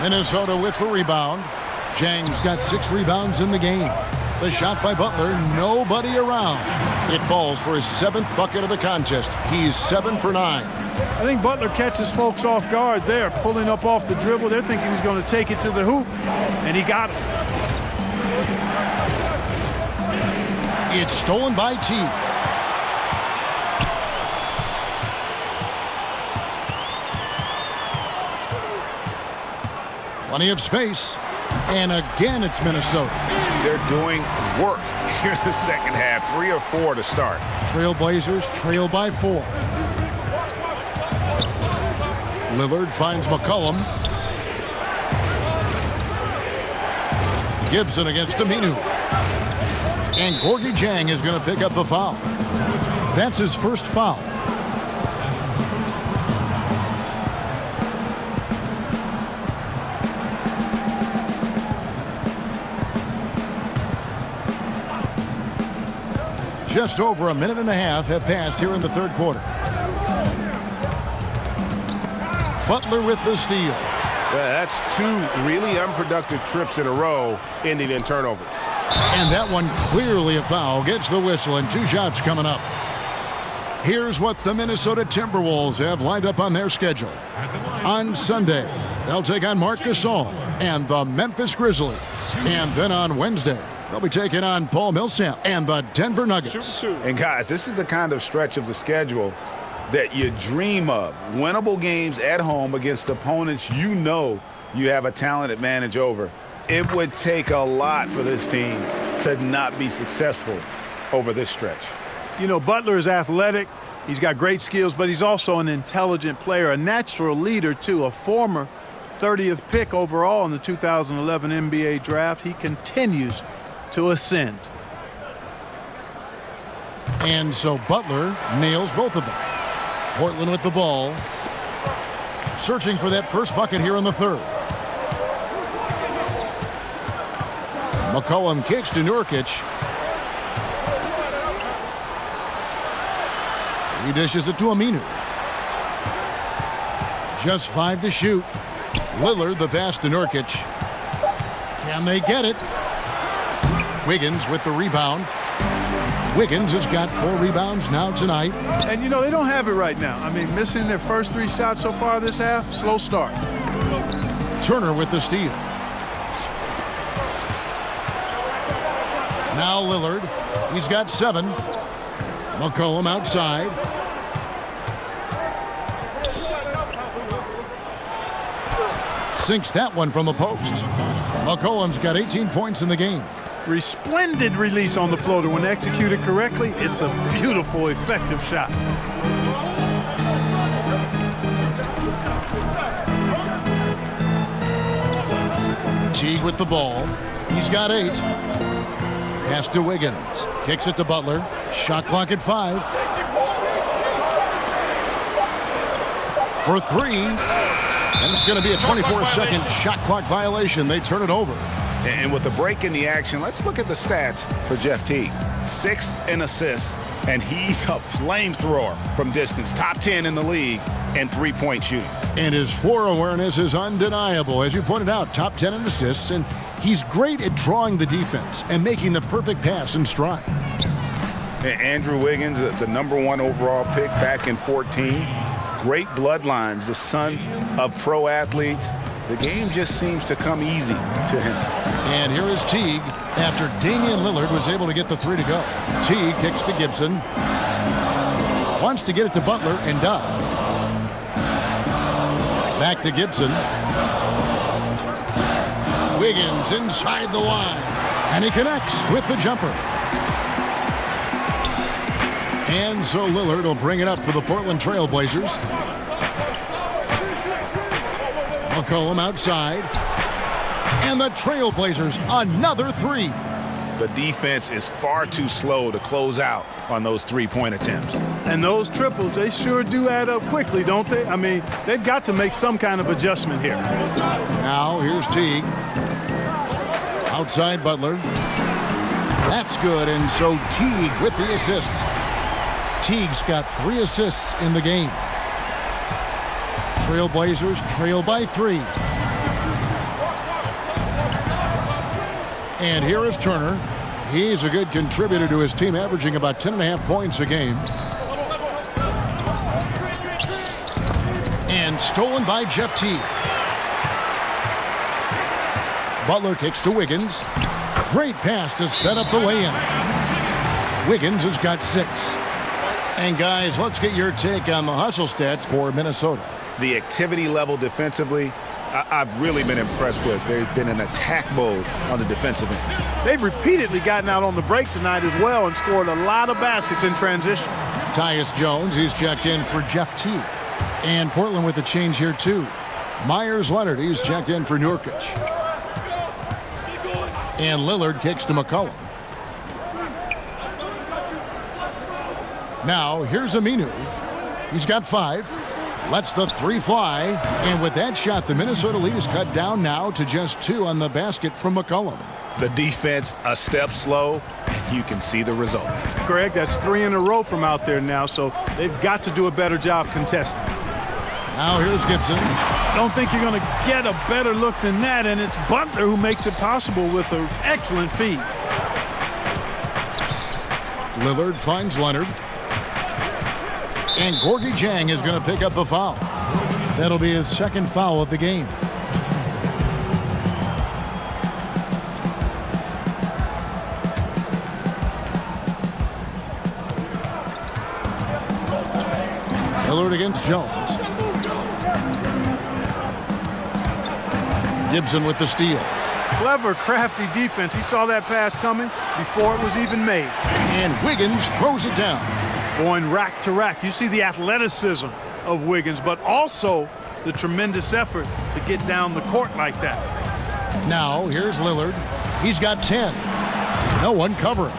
Minnesota with the rebound. Jang's got 6 rebounds in the game. The shot by Butler, nobody around. It falls for his 7th bucket of the contest. He's 7 for 9. I think Butler catches folks off guard there, pulling up off the dribble. They're thinking he's going to take it to the hoop, and he got it. It's stolen by Teague. Plenty of space. And again, it's Minnesota. They're doing work here in the second half. 3 or 4 to start. Trailblazers trail by 4. Lillard finds McCollum. Gibson against Aminu. And Gorgui Dieng is going to pick up the foul. That's his first foul. Just over a minute and a half have passed here in the third quarter. Butler with the steal. Yeah, that's 2 really unproductive trips in a row, ending in turnover. And that one clearly a foul. Gets the whistle, and 2 shots coming up. Here's what the Minnesota Timberwolves have lined up on their schedule. On Sunday, they'll take on Marc Gasol and the Memphis Grizzlies. And then on Wednesday, they'll be taking on Paul Millsap and the Denver Nuggets. And guys, this is the kind of stretch of the schedule that you dream of. Winnable games at home against opponents you know you have a talent advantage over. It would take a lot for this team to not be successful over this stretch. You know, Butler is athletic. He's got great skills, but he's also an intelligent player, a natural leader, too, a former 30th pick overall in the 2011 NBA draft. He continues to ascend. And so Butler nails both of them. Portland with the ball. Searching for that first bucket here in the third. McCollum kicks to Nurkic. He dishes it to Aminu. Just 5 to shoot. Lillard the pass to Nurkic. Can they get it? Wiggins with the rebound. Wiggins has got 4 rebounds now tonight. And, you know, they don't have it right now. I mean, missing their first 3 shots so far this half, slow start. Turner with the steal. Now Lillard. He's got 7. McCollum outside. Sinks that one from the post. McCollum's got 18 points in the game. Resplendent release on the floater. When executed correctly, it's a beautiful, effective shot. Teague with the ball. He's got 8. Pass to Wiggins. Kicks it to Butler. Shot clock at 5. For 3. And it's going to be a 24-second shot clock violation. They turn it over. And with the break in the action, let's look at the stats for Jeff Teague. 6th in assists, and he's a flamethrower from distance. Top 10 in the league in 3-point shooting. And his floor awareness is undeniable. As you pointed out, top 10 in assists, and he's great at drawing the defense and making the perfect pass in stride. And Andrew Wiggins, the #1 overall pick back in 14. Great bloodlines, the son of pro athletes. The game just seems to come easy to him. And here is Teague after Damian Lillard was able to get the 3 to go. Teague kicks to Gibson. Wants to get it to Butler and does. Back to Gibson. Wiggins inside the line. And he connects with the jumper. And so Lillard will bring it up for the Portland Trailblazers. McCollum outside. And the Trailblazers, another 3. The defense is far too slow to close out on those 3-point attempts. And those triples, they sure do add up quickly, don't they? I mean, they've got to make some kind of adjustment here. Now here's Teague. Outside Butler. That's good, and so Teague with the assist. Teague's got 3 assists in the game. Trailblazers trail by 3. And here is Turner. He's a good contributor to his team, averaging about 10.5 points a game. And stolen by Jeff Teague. Butler kicks to Wiggins. Great pass to set up the lay-in. Wiggins has got 6. And guys, let's get your take on the hustle stats for Minnesota. The activity level defensively, I've really been impressed with. There's been an attack mode on the defensive end. They've repeatedly gotten out on the break tonight as well and scored a lot of baskets in transition. Tyus Jones, he's checked in for Jeff Teague. And Portland with a change here too. Myers Leonard, he's checked in for Nurkic. And Lillard kicks to McCollum. Now, here's Aminu. He's got 5. Lets the 3 fly. And with that shot, the Minnesota lead is cut down now to just 2 on the basket from McCollum. The defense a step slow, and you can see the result. Greg, that's 3 in a row from out there now, so they've got to do a better job contesting. Now here's Gibson. Don't think you're going to get a better look than that, and it's Butler who makes it possible with an excellent feed. Lillard finds Leonard. And Gorgui Dieng is going to pick up the foul. That'll be his 2nd foul of the game. Lillard against Jones. Gibson with the steal. Clever, crafty defense. He saw that pass coming before it was even made. And Wiggins throws it down. Going rack to rack. You see the athleticism of Wiggins, but also the tremendous effort to get down the court like that. Now, here's Lillard. He's got 10. No one covering.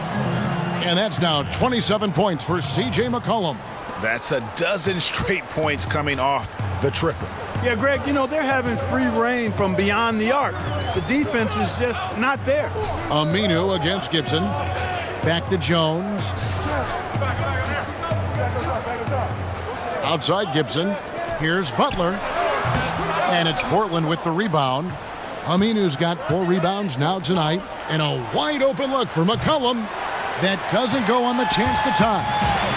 And that's now 27 points for C.J. McCollum. That's a dozen straight points coming off the triple. Yeah, Greg, you know, they're having free reign from beyond the arc. The defense is just not there. Aminu against Gibson. Back to Jones. Outside Gibson. Here's Butler. And it's Portland with the rebound. Aminu's got 4 rebounds now tonight. And a wide open look for McCollum. That doesn't go on the chance to tie.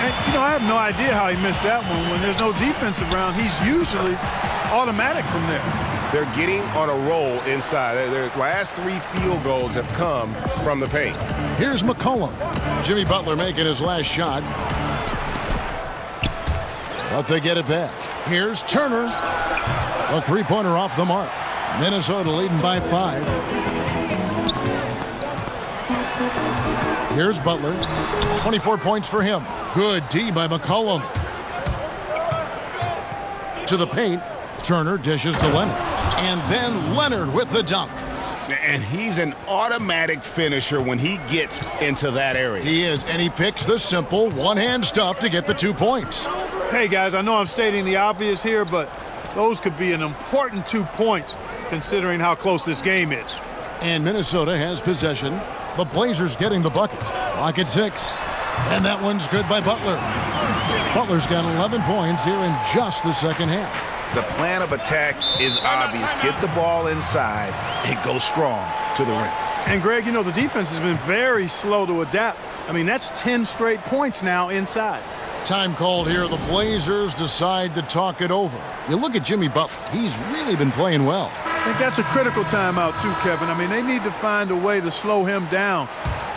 And, you know, I have no idea how he missed that one. When there's no defense around, he's usually automatic from there. They're getting on a roll inside. Their last 3 field goals have come from the paint. Here's McCollum. Jimmy Butler making his last shot. But they get it back. Here's Turner. A 3-pointer off the mark. Minnesota leading by 5. Here's Butler. 24 points for him. Good D by McCollum. To the paint. Turner dishes to Leonard. And then Leonard with the dunk. And he's an automatic finisher when he gets into that area. He is, and he picks the simple one-hand stuff to get the 2 points. Hey, guys, I know I'm stating the obvious here, but those could be an important 2 points considering how close this game is. And Minnesota has possession. The Blazers getting the bucket. Clock at 6. And that one's good by Butler. Butler's got 11 points here in just the second half. The plan of attack is obvious. Get the ball inside and go strong to the rim. And, Greg, you know, the defense has been very slow to adapt. I mean, that's 10 straight points now inside. Time called here. The Blazers decide to talk it over. You look at Jimmy Butler. He's really been playing well. I think that's a critical timeout, too, Kevin. I mean, they need to find a way to slow him down,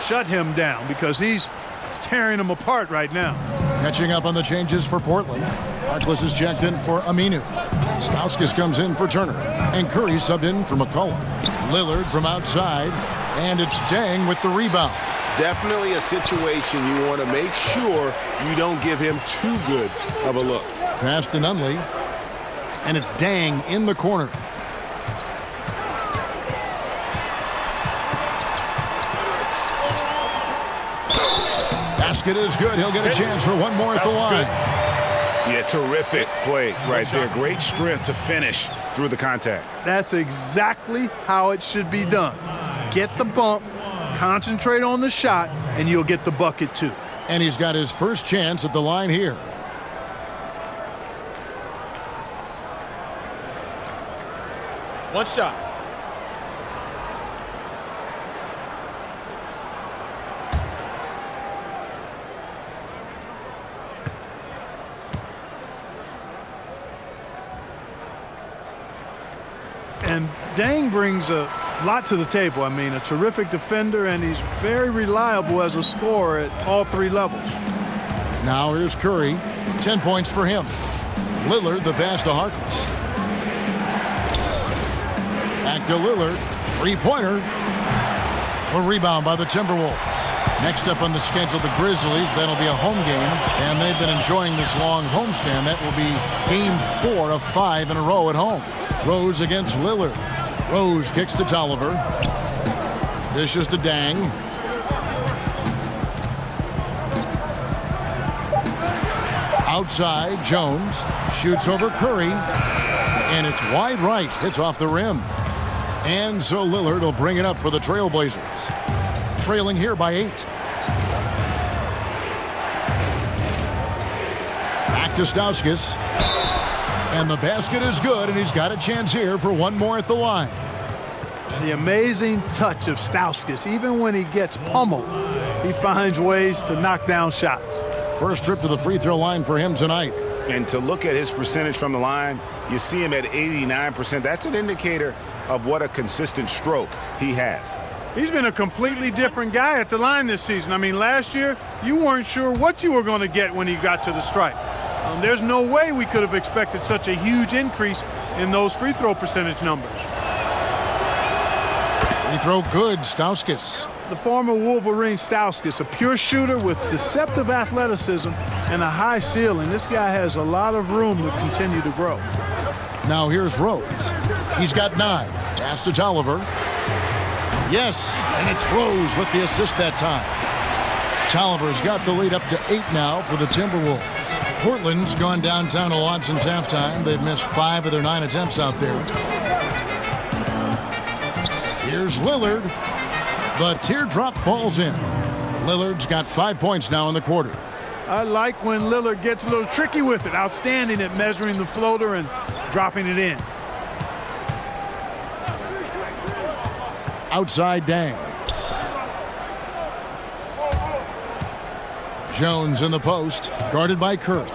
shut him down, because he's tearing them apart right now. Catching up on the changes for Portland. Harkless is checked in for Aminu. Stauskas comes in for Turner. And Curry subbed in for McCollum. Lillard from outside. And it's Dieng with the rebound. Definitely a situation you want to make sure you don't give him too good of a look. Pass to Nunley. And it's Dieng in the corner. Basket is good. He'll get a chance for one more at the line. Yeah, terrific play right there. Great strength to finish through the contact. That's exactly how it should be done. Get the bump, concentrate on the shot, and you'll get the bucket too. And he's got his first chance at the line here. One shot. Deng brings a lot to the table. I mean, a terrific defender, and he's very reliable as a scorer at all three levels. Now here's Curry. 10 points for him. Lillard, the pass to Harkless. Back to Lillard. Three-pointer. A rebound by the Timberwolves. Next up on the schedule, the Grizzlies. That'll be a home game, and they've been enjoying this long homestand. That will be game 4 of 5 in a row at home. Rose against Lillard. Rose kicks to Tolliver. Dishes to Deng. Outside, Jones shoots over Curry, and it's wide right. Hits off the rim. And so Lillard will bring it up for the Trailblazers. Trailing here by 8. Back to Stauskas. And the basket is good, and he's got a chance here for one more at the line. The amazing touch of Stauskas. Even when he gets pummeled, he finds ways to knock down shots. First trip to the free throw line for him tonight. And to look at his percentage from the line, you see him at 89%. That's an indicator of what a consistent stroke he has. He's been a completely different guy at the line this season. I mean, last year, you weren't sure what you were going to get when he got to the stripe. There's no way we could have expected such a huge increase in those free throw percentage numbers. Free throw good, Stauskas. The former Wolverine Stauskas, a pure shooter with deceptive athleticism and a high ceiling. This guy has a lot of room to continue to grow. Now here's Rose. He's got 9. Pass to Tolliver. Yes, and it's Rose with the assist that time. Tolliver's got the lead up to 8 now for the Timberwolves. Portland's gone downtown to launch since halftime. They've missed 5 of their 9 attempts out there. Here's Lillard. The teardrop falls in. Lillard's got 5 points now in the quarter. I like when Lillard gets a little tricky with it. Outstanding at measuring the floater and dropping it in. Outside Deng. Jones in the post, guarded by Curry.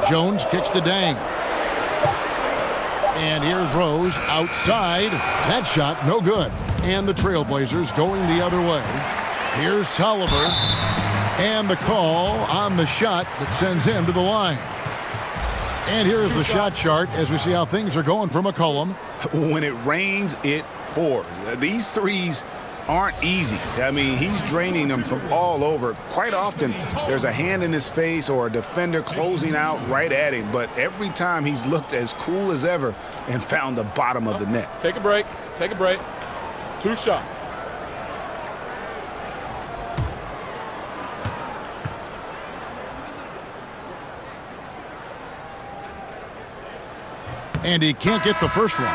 Jones kicks to Deng. And here's Rose outside. That shot no good. And the Trailblazers going the other way. Here's Tolliver. And the call on the shot that sends him to the line. And here's the shot chart as we see how things are going for McCollum. When it rains, it pours. These threes aren't easy. I mean, he's draining them from all over. Quite often, there's a hand in his face or a defender closing out right at him. But every time he's looked as cool as ever and found the bottom of the net. Take a break. Take a break. 2 shots. And he can't get the first one.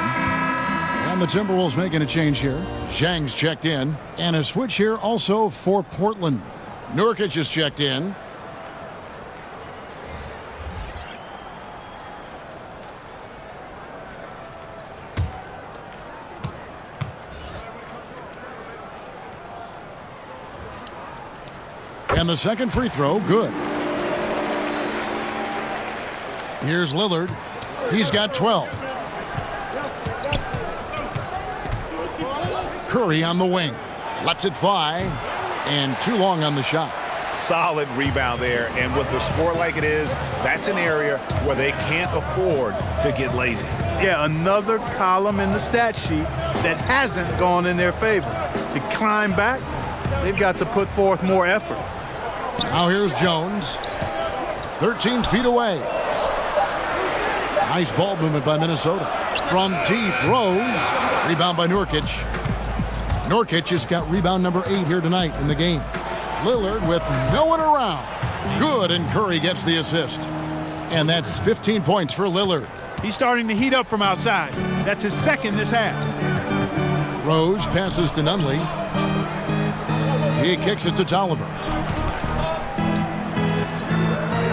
And the Timberwolves making a change here. Zhang's checked in. And a switch here also for Portland. Nurkic is checked in. And the second free throw, good. Here's Lillard. He's got 12. Curry on the wing. Lets it fly. And too long on the shot. Solid rebound there. And with the score like it is, that's an area where they can't afford to get lazy. Yeah, another column in the stat sheet that hasn't gone in their favor. To climb back, they've got to put forth more effort. Now here's Jones. 13 feet away. Nice ball movement by Minnesota. From deep, Rose. Rebound by Nurkic. Nurkic has got rebound number 8 here tonight in the game. Lillard with no one around. Good, and Curry gets the assist. And that's 15 points for Lillard. He's starting to heat up from outside. That's his second this half. Rose passes to Nunley. He kicks it to Tolliver.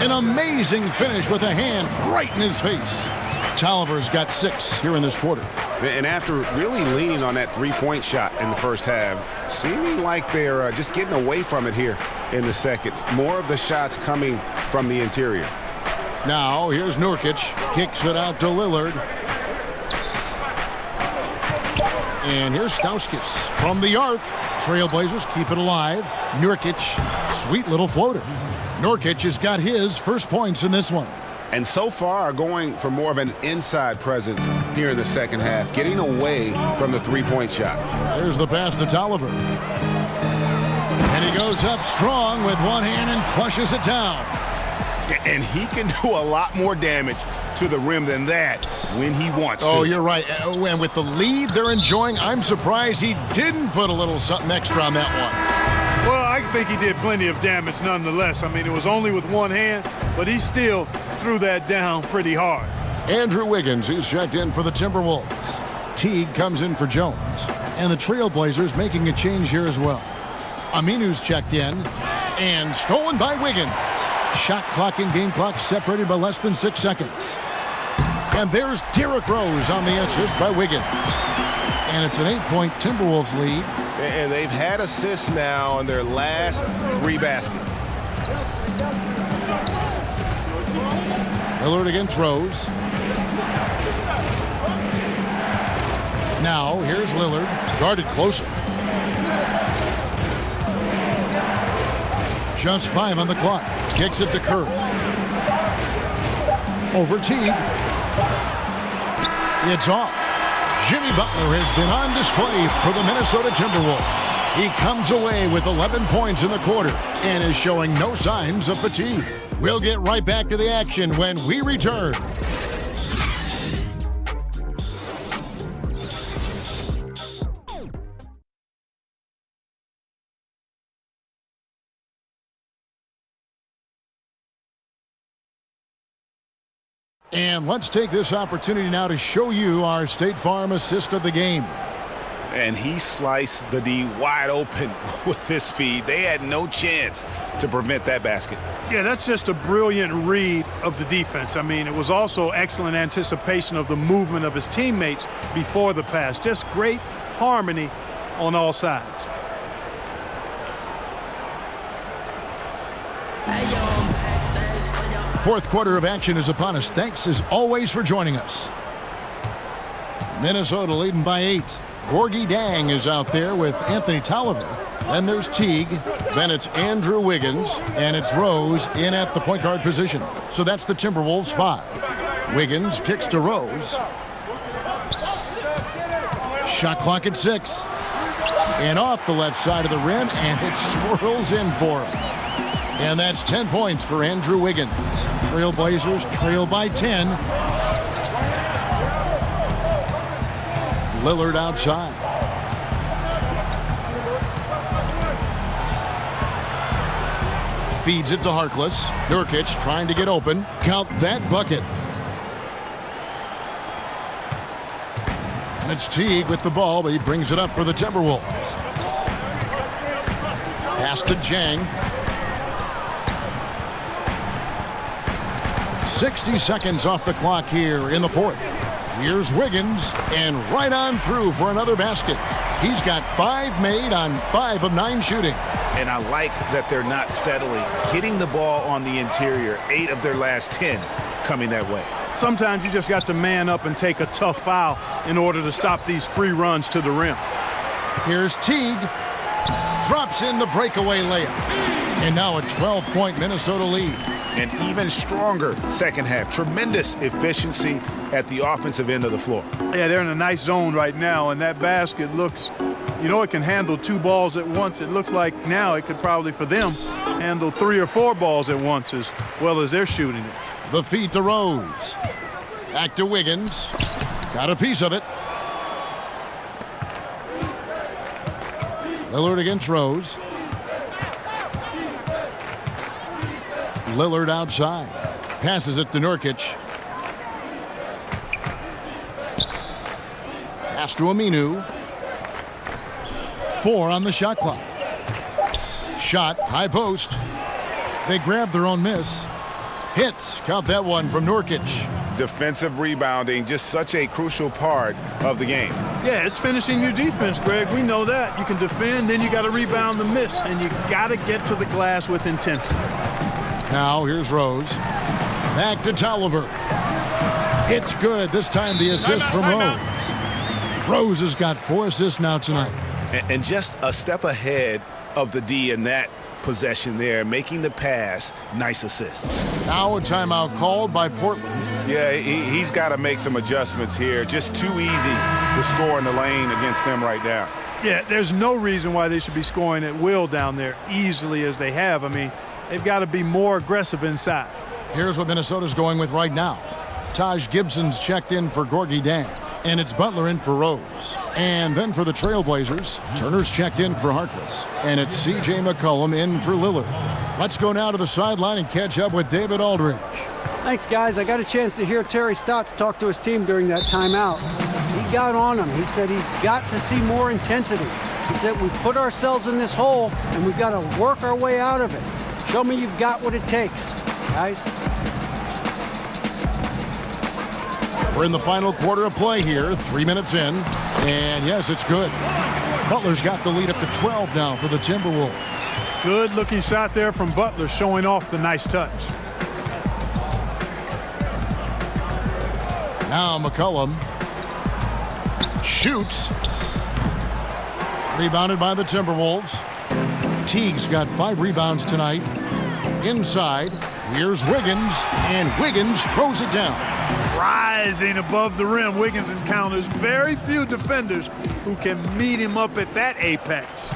An amazing finish with a hand right in his face. Tolliver's got 6 here in this quarter. And after really leaning on that three-point shot in the first half, seeming like they're just getting away from it here in the second. More of the shots coming from the interior. Now here's Nurkic. Kicks it out to Lillard. And here's Stauskas from the arc. Trailblazers keep it alive. Nurkic, sweet little floater. Nurkic has got his first points in this one. And so far are going for more of an inside presence here in the second half, getting away from the three-point shot. There's the pass to Tolliver. And he goes up strong with one hand and flushes it down. And he can do a lot more damage to the rim than that when he wants to. Oh, you're right. And with the lead they're enjoying, I'm surprised he didn't put a little something extra on that one. Well, I think he did plenty of damage nonetheless. I mean, it was only with one hand, but he still threw that down pretty hard. Andrew Wiggins is checked in for the Timberwolves. Teague comes in for Jones. And the Trailblazers making a change here as well. Aminu's checked in and stolen by Wiggins. Shot clock and game clock separated by less than 6 seconds. And there's Derrick Rose on the assist by Wiggins. And it's an 8-point Timberwolves lead. And they've had assists now on their last 3 baskets. Lillard against Rose. Now here's Lillard, guarded closer. Just 5 on the clock. Kicks it to Curry. Over Teague. It's off. Jimmy Butler has been on display for the Minnesota Timberwolves. He comes away with 11 points in the quarter and is showing no signs of fatigue. We'll get right back to the action when we return. And let's take this opportunity now to show you our State Farm assist of the game. And he sliced the D wide open with this feed. They had no chance to prevent that basket. Yeah, that's just a brilliant read of the defense. I mean, it was also excellent anticipation of the movement of his teammates before the pass. Just great harmony on all sides. Fourth quarter of action is upon us. Thanks as always for joining us. Minnesota leading by 8. Gorgie Dang is out there with Anthony Tolliver. Then there's Teague. Then it's Andrew Wiggins. And it's Rose in at the point guard position. So that's the Timberwolves 5. Wiggins kicks to Rose. Shot clock at 6. And off the left side of the rim. And it swirls in for him. And that's 10 points for Andrew Wiggins. Trailblazers trail by 10. Lillard outside. Feeds it to Harkless. Nurkic trying to get open. Count that bucket. And it's Teague with the ball, but he brings it up for the Timberwolves. Pass to Jang. 60 seconds off the clock here in the fourth. Here's Wiggins, and right on through for another basket. He's got 5 made on 5 of 9 shooting. And I like that they're not settling. Hitting the ball on the interior, 8 of their last 10 coming that way. Sometimes you just got to man up and take a tough foul in order to stop these free runs to the rim. Here's Teague. Drops in the breakaway layup. And now a 12-point Minnesota lead. An even stronger second half. Tremendous efficiency at the offensive end of the floor. Yeah, they're in a nice zone right now, and that basket looks, you know, it can handle 2 balls at once. It looks like now it could probably, for them, handle 3 or 4 balls at once as well as they're shooting it. The feed to Rose. Back to Wiggins. Got a piece of it. Lillard against Rose. Lillard outside. Passes it to Nurkic. Pass to Aminu. 4 on the shot clock. Shot, high post. They grab their own miss. Hits, count that one from Nurkic. Defensive rebounding, just such a crucial part of the game. Yeah, it's finishing your defense, Greg. We know that. You can defend, then you got to rebound the miss, and you got to get to the glass with intensity. Now here's Rose. Back to Tolliver. It's good. This time the assist from Rose. Rose has got 4 assists now tonight. And just a step ahead of the D in that possession there, making the pass. Nice assist. Now a timeout called by Portland. Yeah, he's got to make some adjustments here. Just too easy to score in the lane against them right now. Yeah, there's no reason why they should be scoring at will down there easily as they have. I mean, they've got to be more aggressive inside. Here's what Minnesota's going with right now. Taj Gibson's checked in for Gorgie Dang. And it's Butler in for Rose. And then for the Trailblazers, Turner's checked in for Harkless. And it's C.J. McCollum in for Lillard. Let's go now to the sideline and catch up with David Aldridge. Thanks, guys. I got a chance to hear Terry Stotts talk to his team during that timeout. He got on them. He said he's got to see more intensity. He said we've put ourselves in this hole, and we've got to work our way out of it. Show me you've got what it takes, guys. We're in the final quarter of play here, 3 minutes in. And yes, it's good. Butler's got the lead up to 12 now for the Timberwolves. Good looking shot there from Butler, showing off the nice touch. Now McCollum shoots. Rebounded by the Timberwolves. Teague's got 5 rebounds tonight. Inside, here's Wiggins, and Wiggins throws it down. Rising above the rim, Wiggins encounters very few defenders who can meet him up at that apex.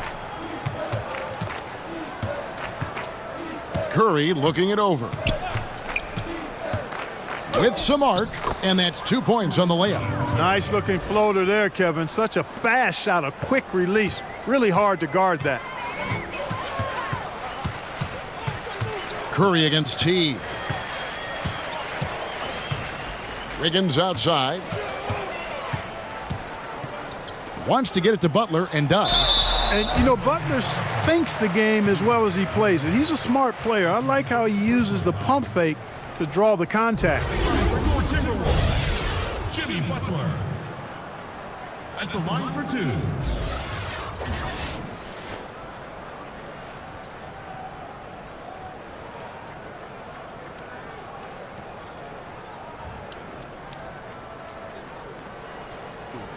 Curry looking it over. With some arc, and that's 2 points on the layup. Nice looking floater there, Kevin. Such a fast shot, a quick release. Really hard to guard that. Curry against Teague. Wiggins outside. Wants to get it to Butler and does. And, you know, Butler thinks the game as well as he plays it. He's a smart player. I like how he uses the pump fake to draw the contact. For your Timberwolves, Jimmy Butler. At the line for 2.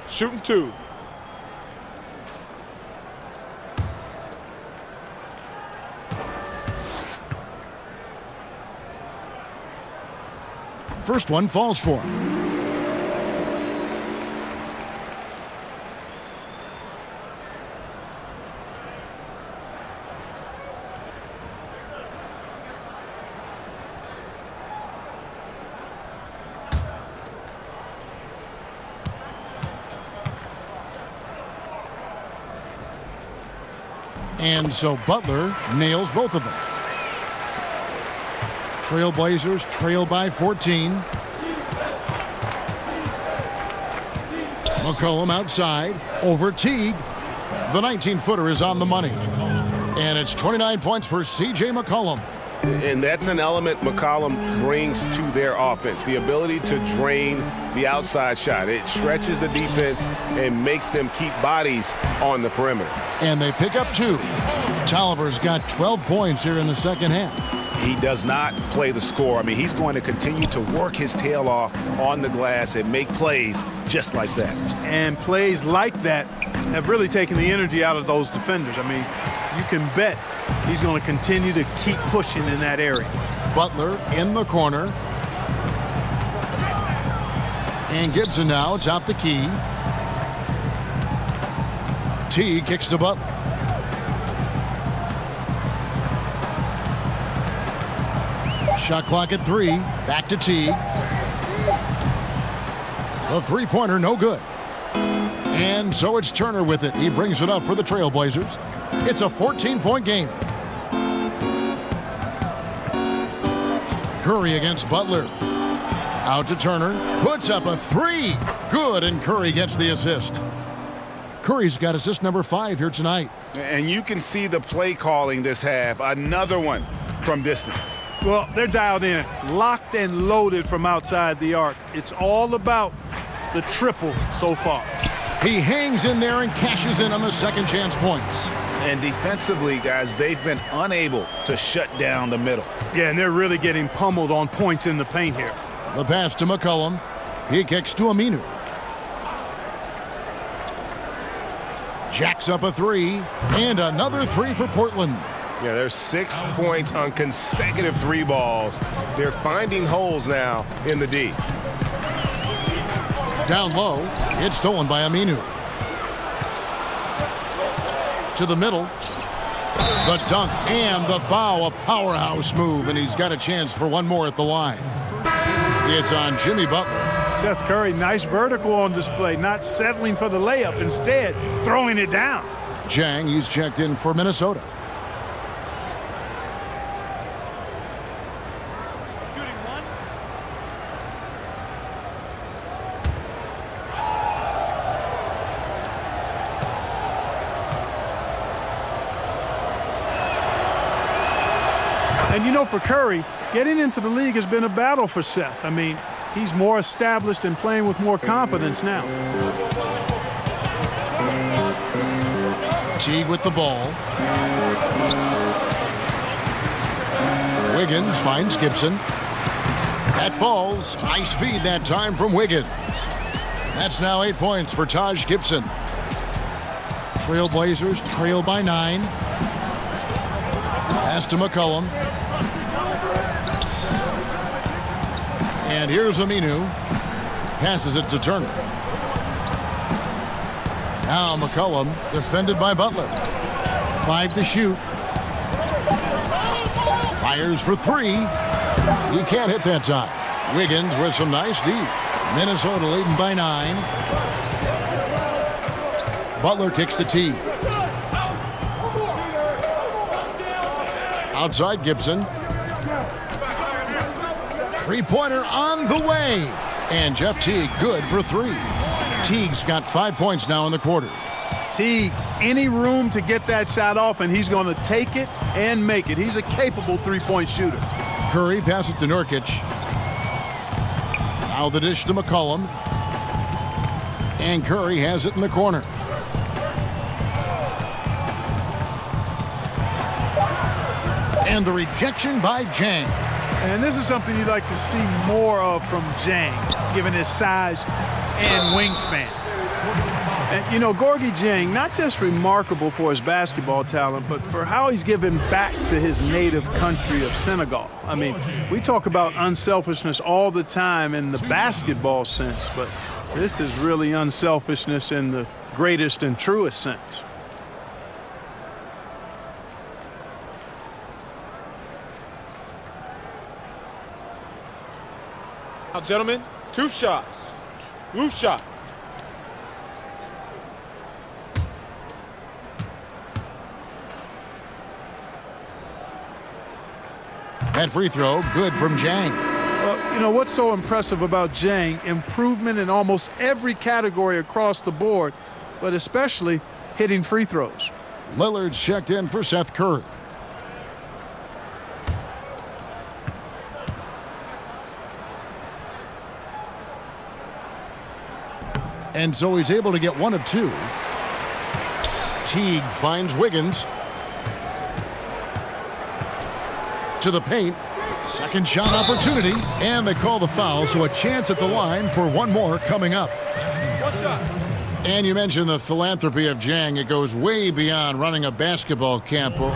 Shooting 2. First one falls for him. And so Butler nails both of them. Trailblazers trail by 14. McCollum outside over Teague. The 19-footer is on the money. And it's 29 points for C.J. McCollum. And that's an element McCollum brings to their offense, the ability to drain the outside shot. It stretches the defense and makes them keep bodies on the perimeter. And they pick up 2. Tolliver's got 12 points here in the second half. He does not play the score. I mean, he's going to continue to work his tail off on the glass and make plays just like that. And plays like that have really taken the energy out of those defenders. I mean, you can bet he's going to continue to keep pushing in that area. Butler in the corner. And Gibson now atop the key. T kicks to Butler. Shot clock at 3. Back to T. The three-pointer no good. And so it's Turner with it. He brings it up for the Trailblazers. It's a 14-point game. Curry against Butler. Out to Turner. Puts up a 3. Good, and Curry gets the assist. Curry's got assist number 5 here tonight. And you can see the play calling this half. Another one from distance. Well, they're dialed in, locked and loaded from outside the arc. It's all about the triple so far. He hangs in there and cashes in on the second chance points. And defensively, guys, they've been unable to shut down the middle. Yeah, and they're really getting pummeled on points in the paint here. The pass to McCollum. He kicks to Aminu. Jacks up a three, and another three for Portland. Yeah, there's 6 points on consecutive three balls. They're finding holes now in the D. Down low, it's stolen by Aminu. To the middle. The dunk and the foul, a powerhouse move, and he's got a chance for one more at the line. It's on Jimmy Butler. Seth Curry, nice vertical on display, not settling for the layup, instead throwing it down. Jang, he's checked in for Minnesota. Shooting one. And you know, for Curry, getting into the league has been a battle for Seth. I mean, he's more established and playing with more confidence now. Teague with the ball. Wiggins finds Gibson. That falls. Nice feed that time from Wiggins. That's now 8 points for Taj Gibson. Trailblazers trail by 9. Pass to McCollum. And here's Aminu. Passes it to Turner. Now McCollum, defended by Butler. 5 to shoot. Fires for 3. He can't hit that time. Wiggins with some nice D. Minnesota leading by 9. Butler kicks to T. Outside Gibson. Three-pointer on the way. And Jeff Teague good for 3. Teague's got 5 points now in the quarter. Teague, any room to get that shot off, and he's going to take it and make it. He's a capable three-point shooter. Curry passes to Nurkic. Now the dish to McCollum. And Curry has it in the corner. And the rejection by Jang. And this is something you'd like to see more of from Jang, given his size and wingspan. And, you know, Gorgui Dieng, not just remarkable for his basketball talent, but for how he's given back to his native country of Senegal. I mean, we talk about unselfishness all the time in the basketball sense, but this is really unselfishness in the greatest and truest sense. Now, gentlemen, 2 shots. 2 shots. That free throw, good from Jang. Well, you know, what's so impressive about Jang? Improvement in almost every category across the board, but especially hitting free throws. Lillard's checked in for Seth Curry. And so he's able to get 1 of 2. Teague finds Wiggins. To the paint. Second shot opportunity. And they call the foul, so a chance at the line for one more coming up. And you mentioned the philanthropy of Jang. It goes way beyond running a basketball camp or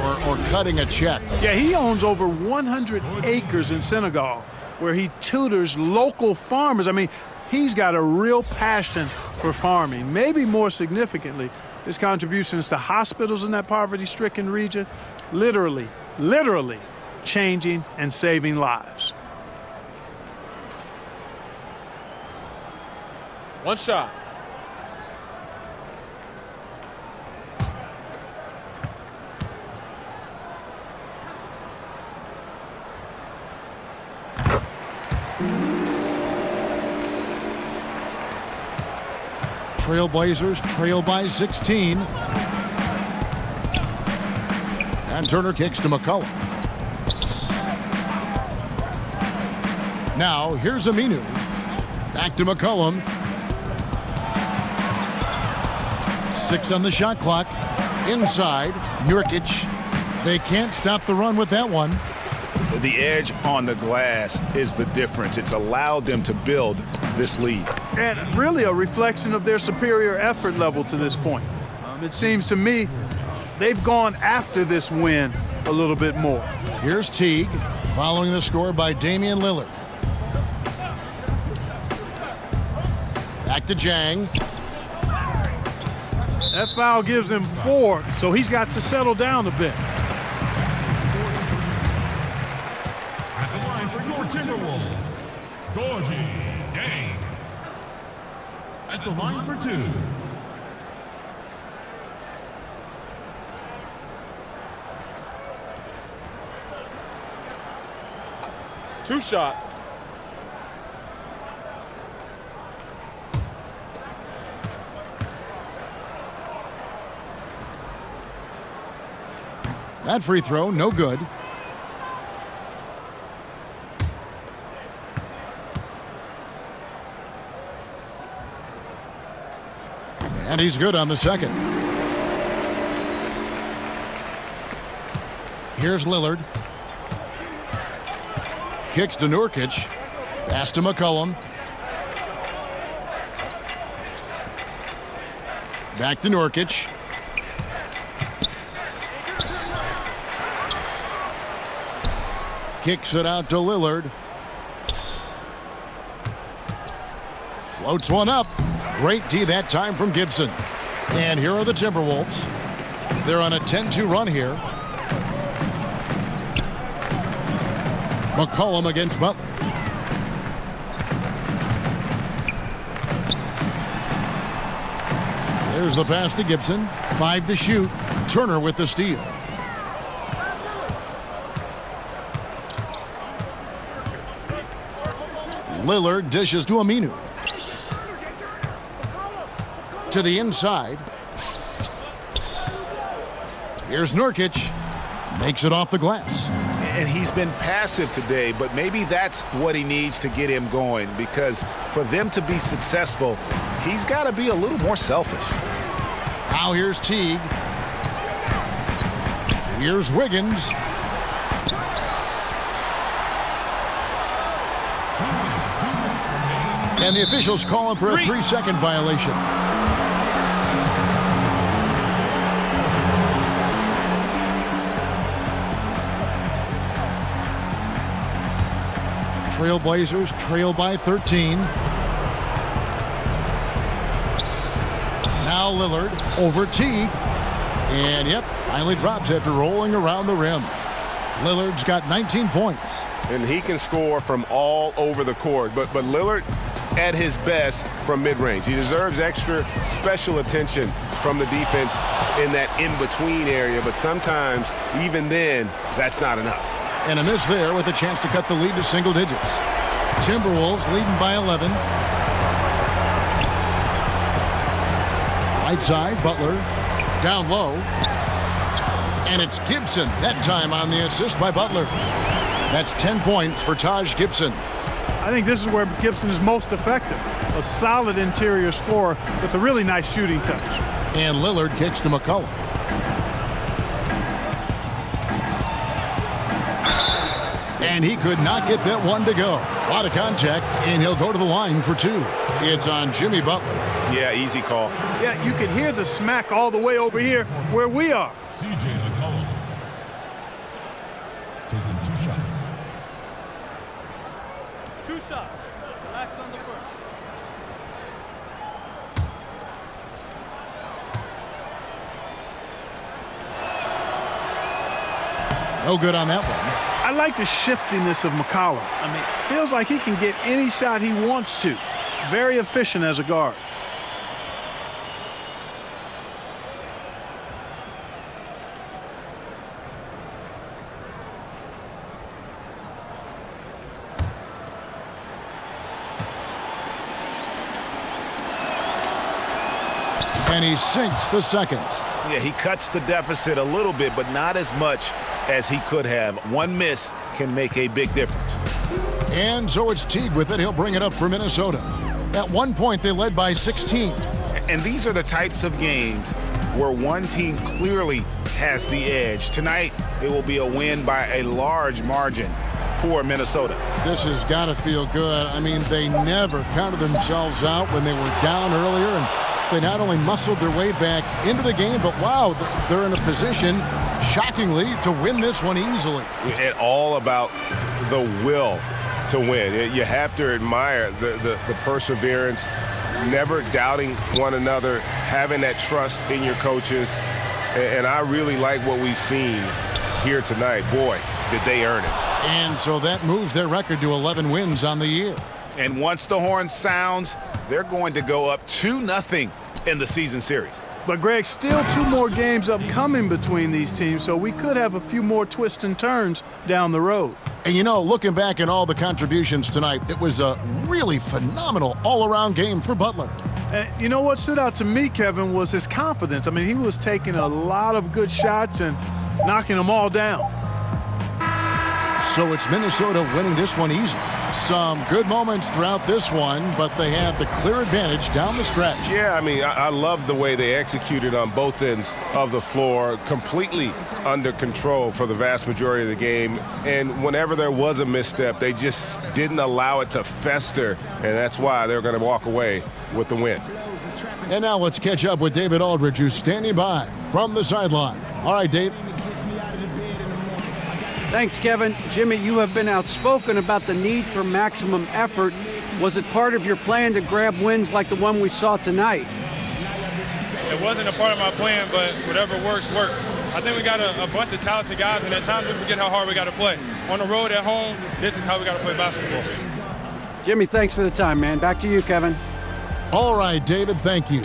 cutting a check. Yeah, he owns over 100 acres in Senegal where he tutors local farmers. I mean, he's got a real passion for farming. Maybe more significantly, his contributions to hospitals in that poverty-stricken region, literally changing and saving lives. 1 shot. Trailblazers trail by 16. And Turner kicks to McCollum. Now here's Aminu. Back to McCollum. 6 on the shot clock. Inside, Nurkic. They can't stop the run with that one. The edge on the glass is the difference. It's allowed them to build this lead. And really a reflection of their superior effort level to this point. It seems to me they've gone after this win a little bit more. Here's Teague, following the score by Damian Lillard. Back to Jang. That foul gives him 4, so he's got to settle down a bit. At the line for your Timberwolves, Gorgie Dang. At the line for 2. Two shots. That free throw, no good. And he's good on the second. Here's Lillard. Kicks to Nurkic. Pass to McCollum. Back to Nurkic. Kicks it out to Lillard. Floats one up. Great D that time from Gibson. And here are the Timberwolves. They're on a 10-2 run here. McCollum against Butler. There's the pass to Gibson. 5 to shoot. Turner with the steal. Lillard dishes to Aminu. To the inside. Here's Nurkic. Makes it off the glass. And he's been passive today, but maybe that's what he needs to get him going, because for them to be successful, he's got to be a little more selfish. Now here's Teague. Here's Wiggins. And the officials call him for a 3-second violation. Trailblazers trail by 13. Now Lillard over Teague. And yep, finally drops after rolling around the rim. Lillard's got 19 points. And he can score from all over the court. But Lillard at his best from mid-range. He deserves extra special attention from the defense in that in-between area. But sometimes, even then, that's not enough. And a miss there with a chance to cut the lead to single digits. Timberwolves leading by 11. Right side, Butler. Down low. And it's Gibson, that time on the assist by Butler. That's 10 points for Taj Gibson. I think this is where Gibson is most effective. A solid interior scorer with a really nice shooting touch. And Lillard kicks to McCollum. And he could not get that one to go. A lot of contact, and he'll go to the line for 2. It's on Jimmy Butler. Yeah, easy call. Yeah, you can hear the smack all the way over here where we are. C.J. McCollum taking 2 shots. 2 shots. Relax on the first. No good on that one. I like the shiftiness of McCollum. I mean, feels like he can get any shot he wants to. Very efficient as a guard. And he sinks the second. Yeah, he cuts the deficit a little bit, but not as much as he could have. One miss can make a big difference. And so it's Teague with it. He'll bring it up for Minnesota. At one point, they led by 16. And these are the types of games where one team clearly has the edge. Tonight, it will be a win by a large margin for Minnesota. This has got to feel good. I mean, they never counted themselves out when they were down earlier, and They not only muscled their way back into the game, but wow, they're in a position, shockingly, to win this one easily. It's all about the will to win. You have to admire the perseverance, never doubting one another, having that trust in your coaches. And I really like what we've seen here tonight. Boy, did they earn it. And so that moves their record to 11 wins on the year. And once the horn sounds, they're going to go up 2-0 in the season series. But, Greg, still 2 more games upcoming between these teams, so we could have a few more twists and turns down the road. And, you know, looking back at all the contributions tonight, it was a really phenomenal all-around game for Butler. And you know what stood out to me, Kevin, was his confidence. I mean, he was taking a lot of good shots and knocking them all down. So it's Minnesota winning this one easily. Some good moments throughout this one, but they had the clear advantage down the stretch. Yeah, I mean, I love the way they executed on both ends of the floor, completely under control for the vast majority of the game. And whenever there was a misstep, they just didn't allow it to fester, and that's why they're going to walk away with the win. And now let's catch up with David Aldridge, who's standing by from the sideline. All right, Dave. Thanks, Kevin. Jimmy, you have been outspoken about the need for maximum effort. Was it part of your plan to grab wins like the one we saw tonight? It wasn't a part of my plan, but whatever works, works. I think we got a bunch of talented guys, and at times we forget how hard we got to play. On the road, at home, this is how we got to play basketball. Jimmy, thanks for the time, man. Back to you, Kevin. All right, David, thank you.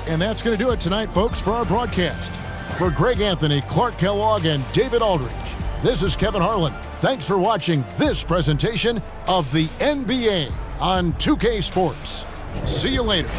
And that's going to do it tonight, folks, for our broadcast. For Greg Anthony, Clark Kellogg, and David Aldridge, this is Kevin Harlan. Thanks for watching this presentation of the NBA on 2K Sports. See you later.